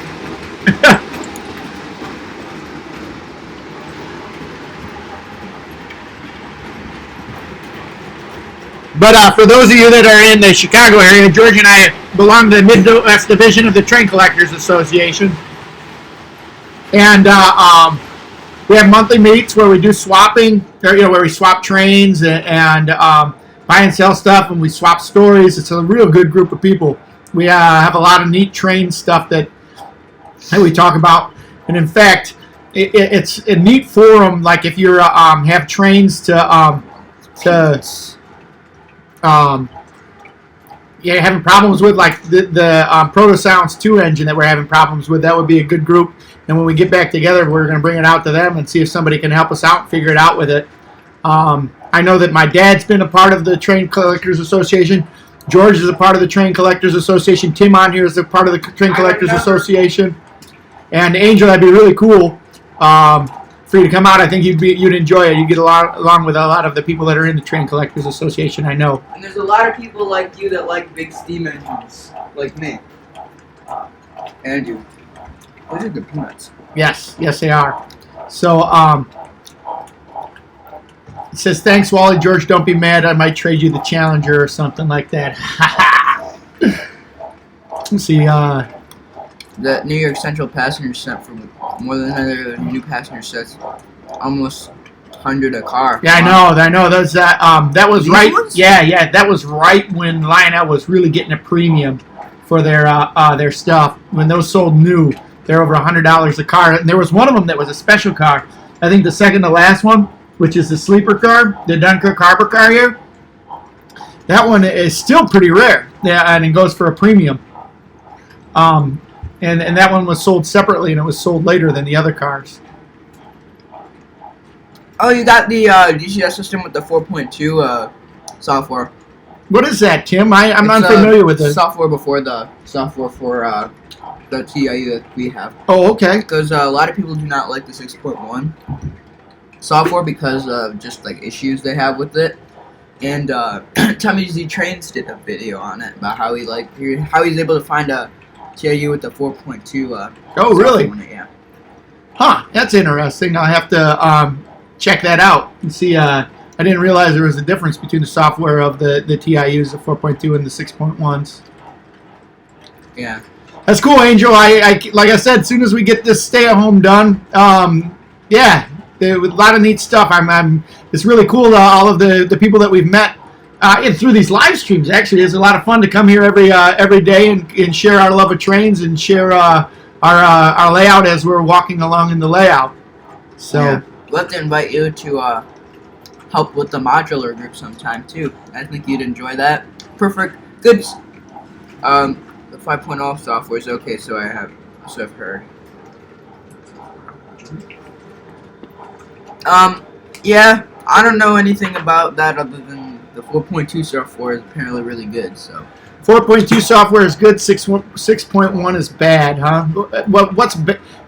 But for those of you that are in the Chicago area, George and I belong to the Midwest Division of the Train Collectors Association. And we have monthly meets where we do swapping, where we swap trains and buy and sell stuff, and we swap stories. It's a real good group of people. We have a lot of neat train stuff that we talk about. And in fact, it's a neat forum. Like if you have trains having problems with, like the Proto Sounds 2 engine that we're having problems with, that would be a good group. And when we get back together, we're going to bring it out to them and see if somebody can help us out and figure it out with it. I know that my dad's been a part of the Train Collectors Association. George is a part of the Train Collectors Association. Tim on here is a part of the Train Collectors Association. And Angel, that'd be really cool for you to come out. I think you'd enjoy it. You get along with a lot of the people that are in the Train Collectors Association, I know. And there's a lot of people like you that like big steam engines, like me. And you. Those are good peanuts. Yes, they are. So, it says, thanks, Wally. George, don't be mad. I might trade you the Challenger or something like that. Let's see. The New York Central passenger set for more than another new passenger sets, almost 100 a car. Yeah, I know. That was These right. ones? Yeah. That was right when Lionel was really getting a premium for their stuff. When those sold new, they're over $100 a car. And there was one of them that was a special car. I think the second to last one, which is the sleeper car, the Dunkirk Harbor car here. That one is still pretty rare. Yeah, and it goes for a premium. And that one was sold separately, and it was sold later than the other cars. Oh, you got the DCS system with the 4.2 software. What is that, Tim? I'm unfamiliar with it. Software before the software for the TIU that we have. Oh, okay. Because a lot of people do not like the 6.1 software because of just like issues they have with it. And Tommy Z Trains did a video on it about how he's able to find a TIU with the 4.2. Oh, really? Yeah. Huh. That's interesting. I'll have to check that out and see. I didn't realize there was a difference between the software of the TIUs, the 4.2 and the 6.1s. Yeah. That's cool, Angel. I like I said, as soon as we get this stay-at-home done, a lot of neat stuff. It's really cool. All of the people that we've met through these live streams. Actually, it's a lot of fun to come here every day and share our love of trains and share our layout as we're walking along in the layout. So yeah. We'll have to invite you to help with the modular group sometime too. I think you'd enjoy that. Perfect. Good. The 5.0 software is okay, so I've heard. Yeah, I don't know anything about that other than the 4.2 software is apparently really good. So 4.2 software is good. 6.1 is bad, huh? What's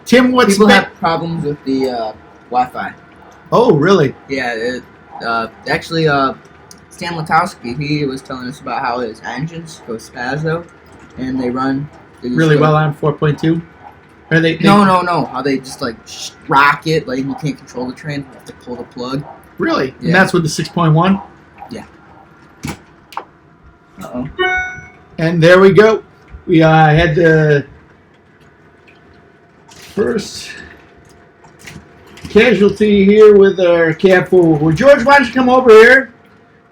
Tim? What's people have problems with the Wi-Fi. Oh, really? Yeah. Actually, Stan Latowski, he was telling us about how his engines go spazzo, and they run really well on 4.2. Or they no. How they just like rock it, like you can't control the train. You have to pull the plug. Really? Yeah. And that's with the 6.1. Yeah. And there we go. We had the first casualty here with our cab forward. Well, George, why don't you come over here?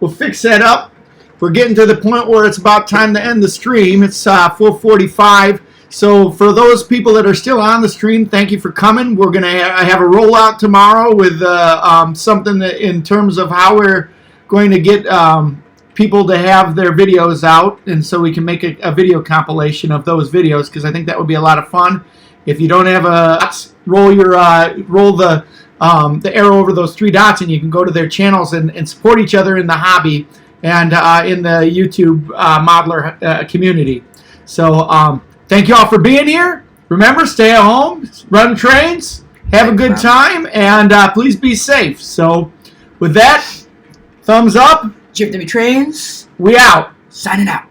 We'll fix that up. We're getting to the point where it's about time to end the stream. It's 4:45. So for those people that are still on the stream, thank you for coming. We're going to have a rollout tomorrow with something that in terms of how we're going to get people to have their videos out, and so we can make a video compilation of those videos, because I think that would be a lot of fun. If you don't have roll the arrow over those 3 dots, and you can go to their channels and support each other in the hobby and in the YouTube modeler community. So thank you all for being here. Remember, stay at home, run trains, have a good time, and please be safe. So with that, thumbs up. GFW Trains. We out. Signing out.